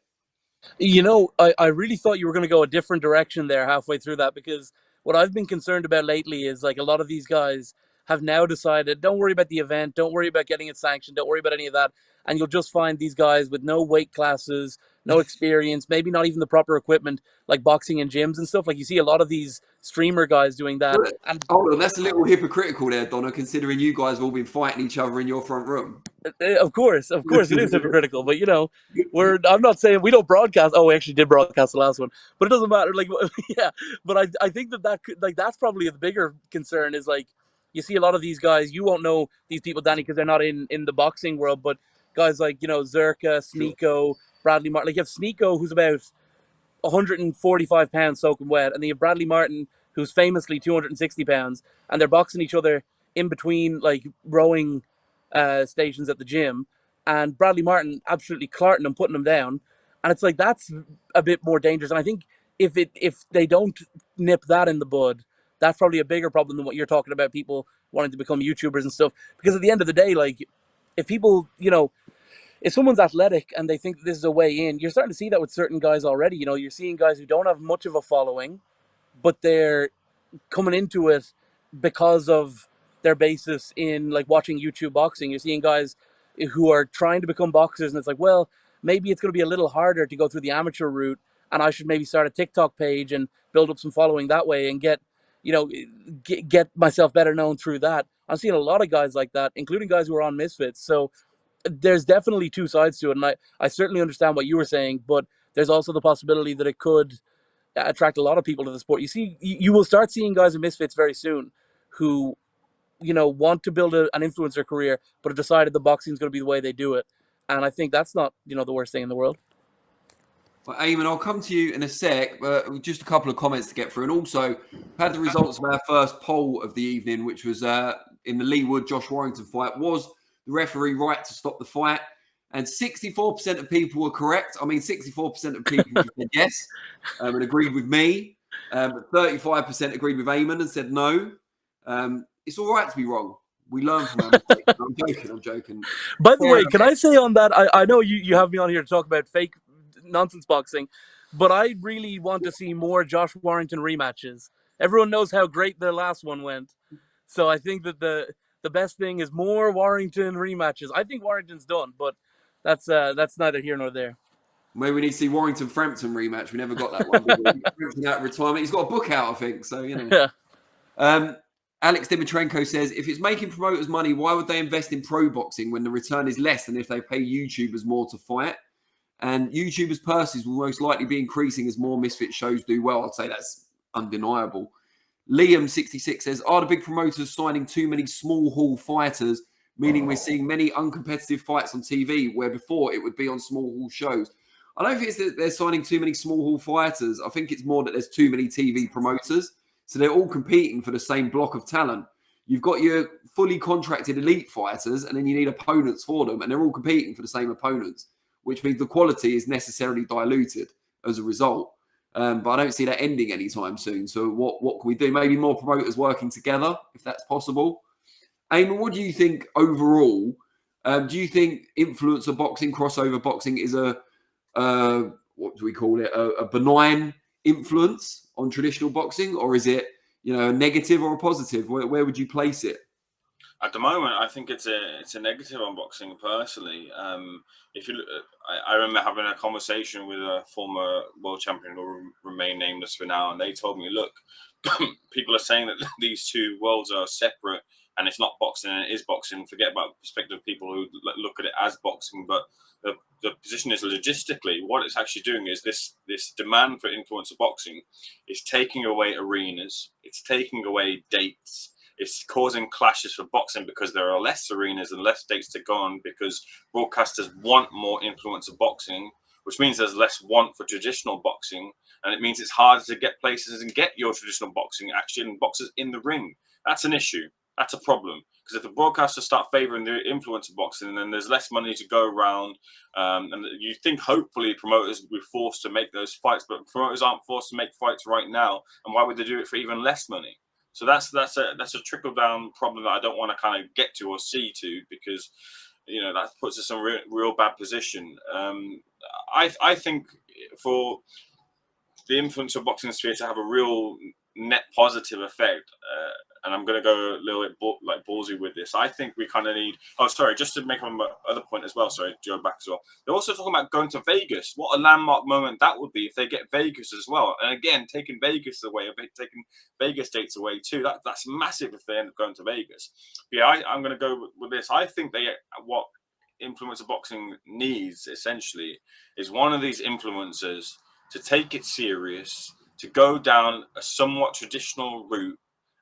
You know, I really thought you were going to go a different direction there halfway through that, because what I've been concerned about lately is like a lot of these guys have now decided, don't worry about the event, don't worry about getting it sanctioned, don't worry about any of that. And you'll just find these guys with no weight classes, no experience, maybe not even the proper equipment, like boxing in gyms and stuff. Like you see a lot of these streamer guys doing that. And
hold on, that's a little hypocritical there, Donna, considering you guys have all been fighting each other in your front room.
Of course, it is hypocritical, but you know, I'm not saying we don't broadcast. Oh, we actually did broadcast the last one, but it doesn't matter. Like, yeah, but I think that's probably the bigger concern is like, you see a lot of these guys, you won't know these people, Danny, because they're not in the boxing world, but guys like, you know, Zerka, Sneeko, Bradley Martin, like you have Sneeko, who's about 145 pounds soaking wet, and then you have Bradley Martin, who's famously 260 pounds, and they're boxing each other in between like rowing stations at the gym, and Bradley Martin absolutely clarting them, putting them down, and it's like that's a bit more dangerous. And I think if they don't nip that in the bud, that's probably a bigger problem than what you're talking about, people wanting to become YouTubers and stuff. Because at the end of the day, like if people, you know, if someone's athletic and they think this is a way in, you're starting to see that with certain guys already. You know, you're seeing guys who don't have much of a following, but they're coming into it because of their basis in like watching YouTube boxing. You're seeing guys who are trying to become boxers, and it's like, well, maybe it's going to be a little harder to go through the amateur route, and I should maybe start a TikTok page and build up some following that way and get, you know, get myself better known through that. I'm seeing a lot of guys like that, including guys who are on Misfits. So there's definitely two sides to it, and I certainly understand what you were saying, but there's also the possibility that it could attract a lot of people to the sport. You will start seeing guys in Misfits very soon who, you know, want to build an influencer career, but have decided the boxing is going to be the way they do it. And I think that's not, you know, the worst thing in the world.
Well, Ayman, I'll come to you in a sec, but just a couple of comments to get through. And also, had the results of our first poll of the evening, which was in the Leigh Wood Josh Warrington fight. Was the referee right to stop the fight? And 64% of people were correct. I mean, 64% of people said yes and agreed with me. But 35% agreed with Ayman and said no. It's all right to be wrong. We learn from our mistakes. I'm joking.
By the way, can I say on that, I know you have me on here to talk about fake nonsense boxing, but I really want to see more Josh Warrington rematches. Everyone knows how great their last one went. So I think that the best thing is more Warrington rematches. I think Warrington's done, but that's neither here nor there.
Maybe we need to see Warrington Frampton rematch. We never got that one. Frampton out of retirement. He's got a book out, I think. So, you know.
Yeah.
Alex Dimitrenko says, if it's making promoters money, why would they invest in pro boxing when the return is less than if they pay YouTubers more to fight? And YouTubers' purses will most likely be increasing as more Misfit shows do well. I'd say that's undeniable. Liam66 says, are the big promoters signing too many small hall fighters, meaning we're seeing many uncompetitive fights on TV where before it would be on small hall shows? I don't think it's that they're signing too many small hall fighters. I think it's more that there's too many TV promoters. So they're all competing for the same block of talent. You've got your fully contracted elite fighters, and then you need opponents for them, and they're all competing for the same opponents, which means the quality is necessarily diluted as a result. But I don't see that ending anytime soon. So what can we do? Maybe more promoters working together, if that's possible. Ayman, what do you think overall? Do you think influencer boxing, crossover boxing is a what do we call it? A benign influence on traditional boxing, or is it, you know, a negative or a positive? Where would you place it?
At the moment, I think it's a negative on boxing personally. If you, I remember having a conversation with a former world champion who will remain nameless for now, and they told me, look, people are saying that these two worlds are separate and it's not boxing and it is boxing. Forget about the perspective of people who look at it as boxing, but the position is logistically what it's actually doing is this demand for influencer boxing is taking away arenas, it's taking away dates, it's causing clashes for boxing because there are less arenas and less dates to go on because broadcasters want more influencer boxing, which means there's less want for traditional boxing, and it means it's harder to get places and get your traditional boxing action and boxers in the ring. That's an issue. That's a problem. Because if the broadcasters start favouring the influencer boxing, then there's less money to go around. And you think hopefully promoters will be forced to make those fights, but promoters aren't forced to make fights right now. And why would they do it for even less money? So that's a trickle down problem that I don't want to kind of get to or see to, because that puts us in a real bad position. I think for the influencer boxing sphere to have a real net positive effect, and I'm going to go a little bit ballsy with this. I think we kind of need. Oh, sorry, just to make one other point as well. Sorry, Joe back as well. They're also talking about going to Vegas. What a landmark moment that would be if they get Vegas as well. And again, taking Vegas away, taking Vegas dates away too. That's massive if they end up going to Vegas. But yeah, I'm going to go with this. I think what influencer boxing needs essentially is one of these influencers to take it serious, to go down a somewhat traditional route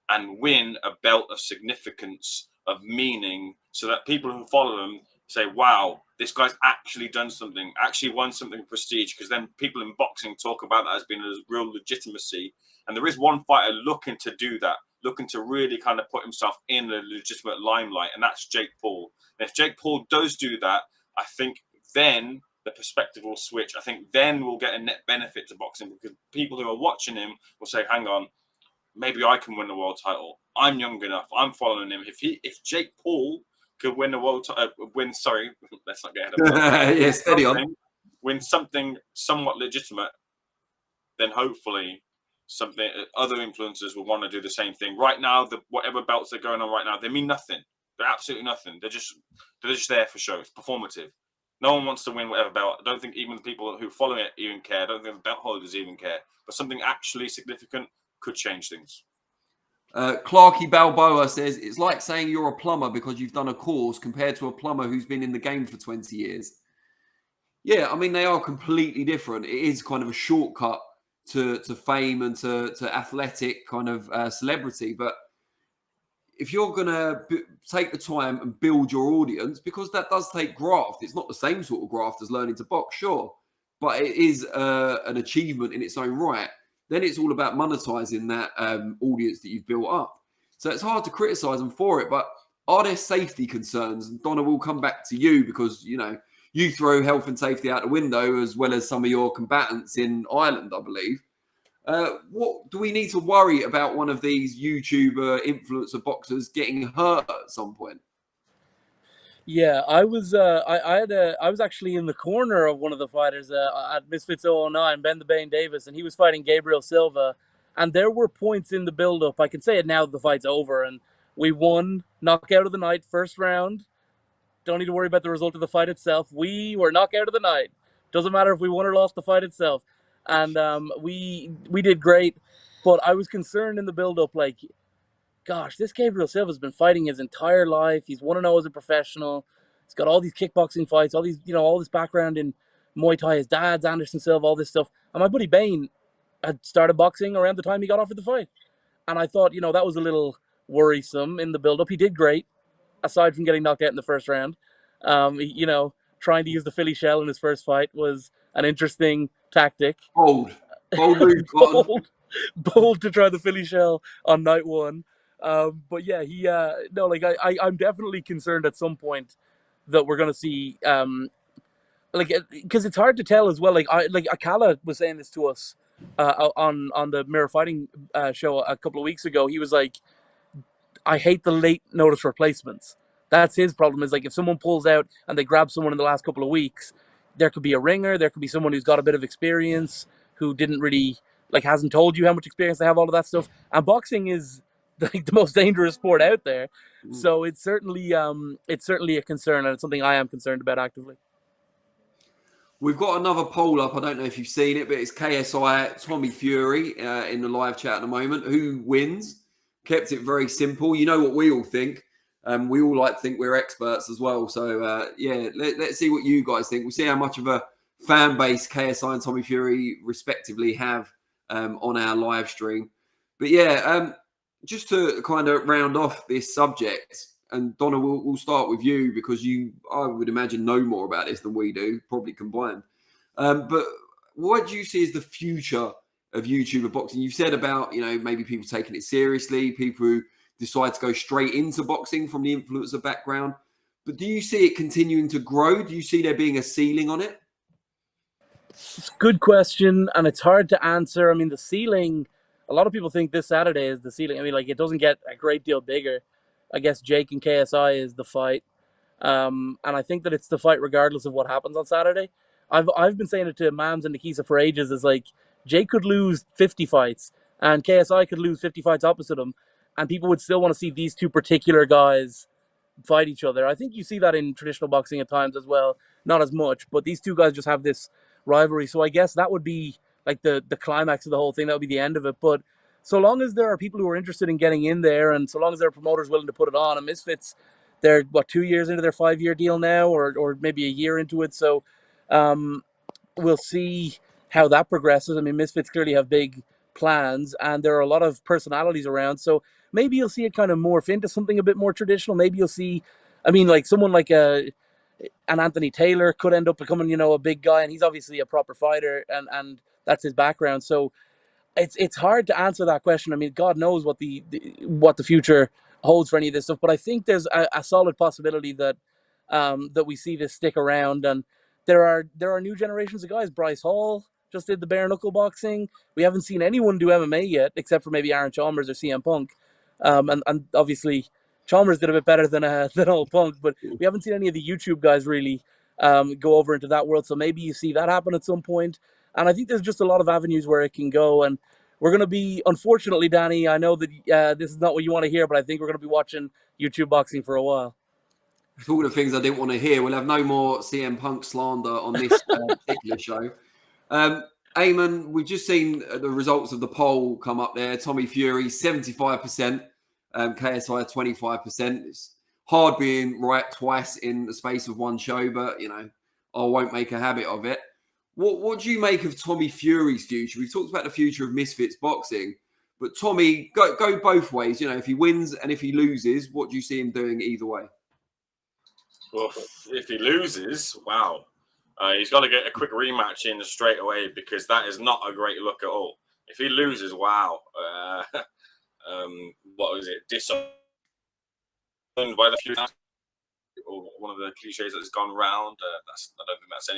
and win a belt of significance, of meaning, so that people who follow them say, wow, this guy's actually done something, actually won something prestige, because then people in boxing talk about that as being a real legitimacy. And there is one fighter looking to do that, looking to really kind of put himself in the legitimate limelight, and that's Jake Paul. And if Jake Paul does do that, I think then the perspective will switch. I think then we'll get a net benefit to boxing, because people who are watching him will say, hang on, maybe I can win the world title. I'm young enough. I'm following him. If Jake Paul could win the world title, sorry, let's not get ahead of ourselves.
Yeah, steady on.
Win something somewhat legitimate, then hopefully other influencers will want to do the same thing. Right now, whatever belts are going on right now, they mean nothing. They're absolutely nothing. They're just there for show. It's performative. No one wants to win whatever belt. I don't think even the people who follow it even care. I don't think the belt holders even care. But something actually significant could change things.
Clarky Balboa says, it's like saying you're a plumber because you've done a course compared to a plumber who's been in the game for 20 years. Yeah, I mean, they are completely different. It is kind of a shortcut to fame and to athletic kind of celebrity. But if you're going to take the time and build your audience, because that does take graft. It's not the same sort of graft as learning to box, sure. But it is an achievement in its own right. Then it's all about monetizing that audience that you've built up. So it's hard to criticize them for it, but are there safety concerns? And Donna, will come back to you because, you throw health and safety out the window as well as some of your combatants in Ireland, I believe. What do we need to worry about one of these YouTuber influencer boxers getting hurt at some point?
Yeah, I was I was actually in the corner of one of the fighters at Misfits 009, Ben the Bane Davis, and he was fighting Gabriel Silva, and there were points in the build-up. I can say it now that the fight's over, and we won knockout of the night, first round. Don't need to worry about the result of the fight itself. We were knockout of the night. Doesn't matter if we won or lost the fight itself, and we did great. But I was concerned in the build-up, like, gosh, this Gabriel Silva's been fighting his entire life. He's 1-0 as a professional. He's got all these kickboxing fights, all these, all this background in Muay Thai. His dad's Anderson Silva, all this stuff. And my buddy Bane had started boxing around the time he got offered the fight. And I thought, that was a little worrisome in the build-up. He did great, aside from getting knocked out in the first round. Trying to use the Philly shell in his first fight was an interesting tactic.
Bold move,
bold to try the Philly shell on night one. But yeah, I'm definitely concerned at some point that we're going to see, because it's hard to tell as well. Akala was saying this to us on the Mirror Fighting show a couple of weeks ago. He was like, I hate the late notice replacements. That's his problem, is like if someone pulls out and they grab someone in the last couple of weeks, there could be a ringer, there could be someone who's got a bit of experience, who didn't really, hasn't told you how much experience they have, all of that stuff. And boxing is the most dangerous sport out there. So it's certainly a concern, and it's something I am concerned about actively.
We've got another poll up. I don't know if you've seen it, but it's KSI Tommy Fury in the live chat at the moment. Who wins? kept it very simple. You know what we all think. We all like to think we're experts as well. So, yeah, let's see what you guys think. We'll see how much of a fan base KSI and Tommy Fury respectively have on our live stream. But yeah, just to kind of round off this subject, and Donna, we'll start with you because you, I would imagine, know more about this than we do, probably combined. But what do you see as the future of YouTuber boxing? You've said about, maybe people taking it seriously, people who decide to go straight into boxing from the influencer background. But do you see it continuing to grow? Do you see there being a ceiling on it?
It's a good question, and it's hard to answer. I mean, the ceiling, a lot of people think this Saturday is the ceiling. I mean, like, it doesn't get a great deal bigger. I guess Jake and KSI is the fight. And I think that it's the fight regardless of what happens on Saturday. I've been saying it to Mams and Nikisa for ages. Is like, Jake could lose 50 fights, and KSI could lose 50 fights opposite him, and people would still want to see these two particular guys fight each other. I think you see that in traditional boxing at times as well. Not as much, but these two guys just have this rivalry. So I guess that would be like the climax of the whole thing. That would be the end of it. But so long as there are people who are interested in getting in there, and so long as there are promoters willing to put it on, and Misfits, they're 2 years into their 5-year deal now, or maybe a year into it. So we'll see how that progresses. I mean, Misfits clearly have big plans, and there are a lot of personalities around. So maybe you'll see it kind of morph into something a bit more traditional. Maybe you'll see, I mean, like someone like an Anthony Taylor could end up becoming, a big guy, and he's obviously a proper fighter, and that's his background. So it's hard to answer that question. I mean, God knows what the future holds for any of this stuff, but I think there's a solid possibility that that we see this stick around, and there are new generations of guys. Bryce Hall just did the bare knuckle boxing. We haven't seen anyone do MMA yet, except for maybe Aaron Chalmers or CM Punk, and obviously Chalmers did a bit better than old Punk, but we haven't seen any of the YouTube guys really go over into that world. So maybe you see that happen at some point. And I think there's just a lot of avenues where it can go. And we're going to be, unfortunately, Danny, I know that this is not what you want to hear, but I think we're going to be watching YouTube boxing for a while.
It's all the things I didn't want to hear. We'll have no more CM Punk slander on this particular show. Ayman, we've just seen the results of the poll come up there. Tommy Fury, 75%. KSI, 25%. It's hard being right twice in the space of one show, but, I won't make a habit of it. What do you make of Tommy Fury's future? We've talked about the future of Misfits boxing, but Tommy, go both ways. If he wins and if he loses, what do you see him doing either way?
Well, if he loses, wow. He's got to get a quick rematch in straight away because that is not a great look at all. If he loses, wow. What was it? Disowned by the few times. Or one of the cliches that's gone round. I don't think that's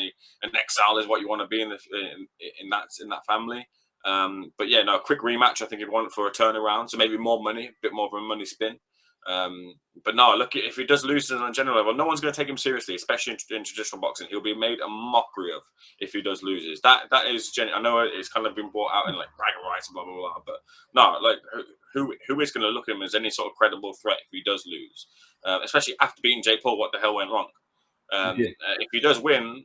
an exile is what you want to be in that family. But yeah, no, a quick rematch. I think he'd want for a turnaround, so maybe more money, a bit more of a money spin. But no, look, if he does lose on a general level, no one's going to take him seriously, especially in traditional boxing. He'll be made a mockery of if he does loses. That is I know it's kind of been brought out in like bragging rights and blah blah blah, but no, like who is going to look at him as any sort of credible threat if he does lose, especially after beating Jake Paul? What the hell went wrong? If he does win,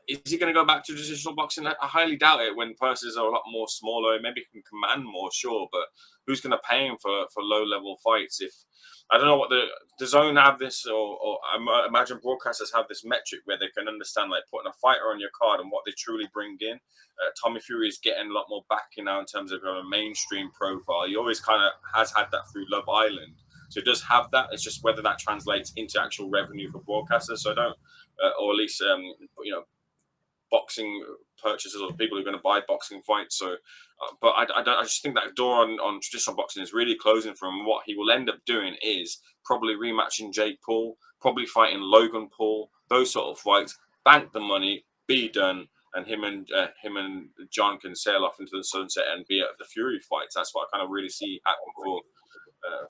is he going to go back to traditional boxing? I highly doubt it. When purses are a lot more smaller, maybe he can command more, sure, but who's going to pay him for low level fights? If I don't know what the zone have this, or I imagine broadcasters have this metric where they can understand like putting a fighter on your card and what they truly bring in. Tommy Fury is getting a lot more backing now in terms of a mainstream profile. He always kind of has had that through Love Island. So it does have that. It's just whether that translates into actual revenue for broadcasters. So I don't, or at least, boxing purchases or people who are going to buy boxing fights. So, but I just think that door on traditional boxing is really closing for him. What he will end up doing is probably rematching Jake Paul, probably fighting Logan Paul, those sort of fights, bank the money, be done. And him and John can sail off into the sunset and be at the Fury fights. That's what I kind of really see happening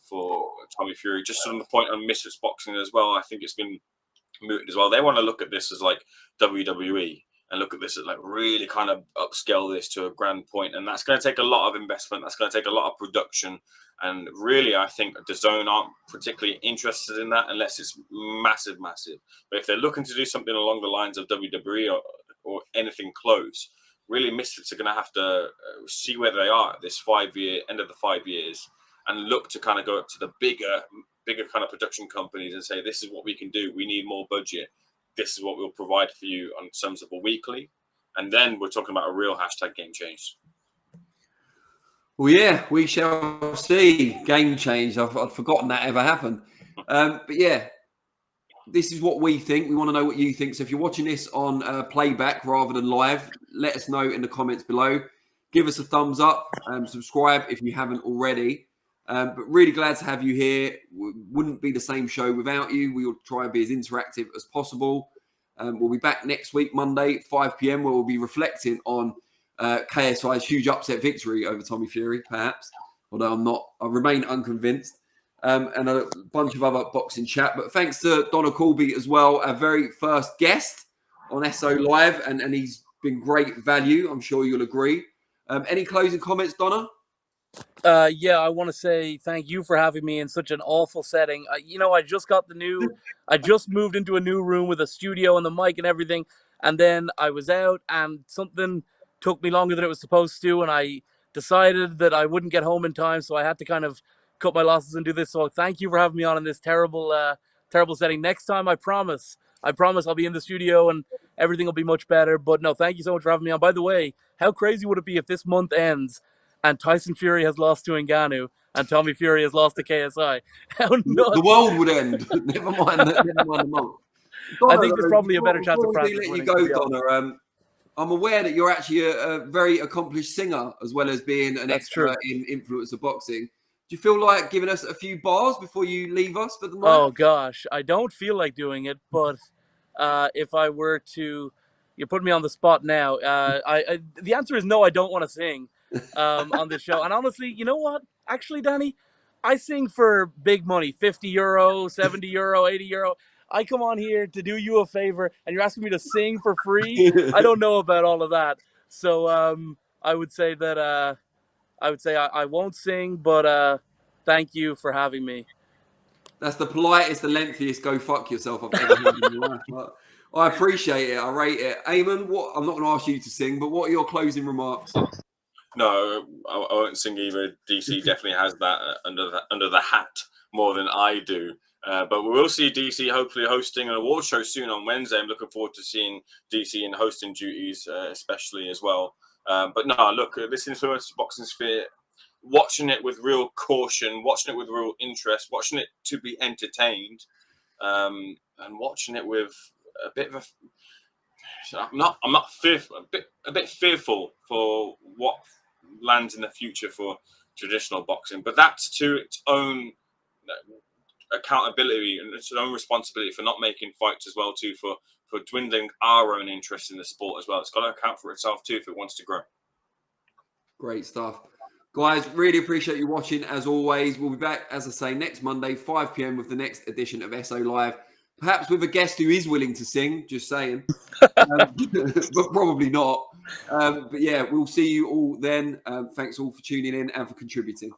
for Tommy Fury. Just on the point on Misfits boxing as well, I think it's been mooted as well. They want to look at this as like WWE and look at this as like really kind of upscale this to a grand point, and that's going to take a lot of investment. That's going to take a lot of production, and really, I think DAZN aren't particularly interested in that unless it's massive. But if they're looking to do something along the lines of WWE or anything close, really Misfits are going to have to see where they are at this 5 year end of the 5 years. and look to kind of go up to the bigger kind of production companies and say, this is what we can do. We need more budget. This is what we'll provide for you on terms of a weekly. And then we're talking about a real hashtag game change.
Well, yeah, we shall see. Game change. I'd forgotten that ever happened. But yeah, this is what we think. We want to know what you think. So if you're watching this on playback rather than live, let us know in the comments below. Give us a thumbs up. Subscribe if you haven't already. But really glad to have you here. Wouldn't be the same show without you. We will try and be as interactive as possible. We'll be back next week, Monday, 5 p.m, where we'll be reflecting on KSI's huge upset victory over Tommy Fury, perhaps. Although I remain unconvinced. And a bunch of other boxing chat. But thanks to Donna Colby as well, our very first guest on SO Live. And he's been great value. I'm sure you'll agree. Any closing comments, Donna?
Yeah, I want to say thank you for having me in such an awful setting. I just moved into a new room with a studio and the mic and everything. And then I was out and something took me longer than it was supposed to. And I decided that I wouldn't get home in time. So I had to kind of cut my losses and do this. So thank you for having me on in this terrible setting. Next time, I promise I'll be in the studio and everything will be much better. But no, thank you so much for having me on. By the way, how crazy would it be if this month ends and Tyson Fury has lost to Ngannou and Tommy Fury has lost to KSI? How nuts.
The world would end. Never mind the month. Donna,
I think there's probably a better chance of Francis
let you
winning,
go, Donna. I'm aware that you're actually a very accomplished singer as well as being an expert in influencer boxing. Do you feel like giving us a few bars before you leave us for the night?
Oh, gosh. I don't feel like doing it, but if I were to... You put me on the spot now. The answer is no, I don't want to sing on this show. And honestly, you know what? Actually, Danny, I sing for big money, €50, €70, €80. I come on here to do you a favor, and you're asking me to sing for free? I don't know about all of that. So I would say that I won't sing, but thank you for having me.
That's the politest, the lengthiest go fuck yourself I've ever heard in my life. But I appreciate it. I rate it. Ayman, I'm not going to ask you to sing, but what are your closing remarks?
No, I won't sing either. DC definitely has that under the hat more than I do. But we will see DC hopefully hosting an award show soon on Wednesday. I'm looking forward to seeing DC in hosting duties, especially as well. But no, look, this influencer boxing sphere, watching it with real caution, watching it with real interest, watching it to be entertained, and watching it with a bit of I'm not fearful, a bit fearful for what lands in the future for traditional boxing, but that's to its own accountability and its own responsibility for not making fights as well too, for dwindling our own interest in the sport as well. It's got to account for itself too if it wants to grow.
Great stuff. Guys, really appreciate you watching as always. We'll be back, as I say, next Monday, 5 p.m. with the next edition of SO Live. Perhaps with a guest who is willing to sing, just saying. But probably not. But yeah, we'll see you all then. Thanks all for tuning in and for contributing.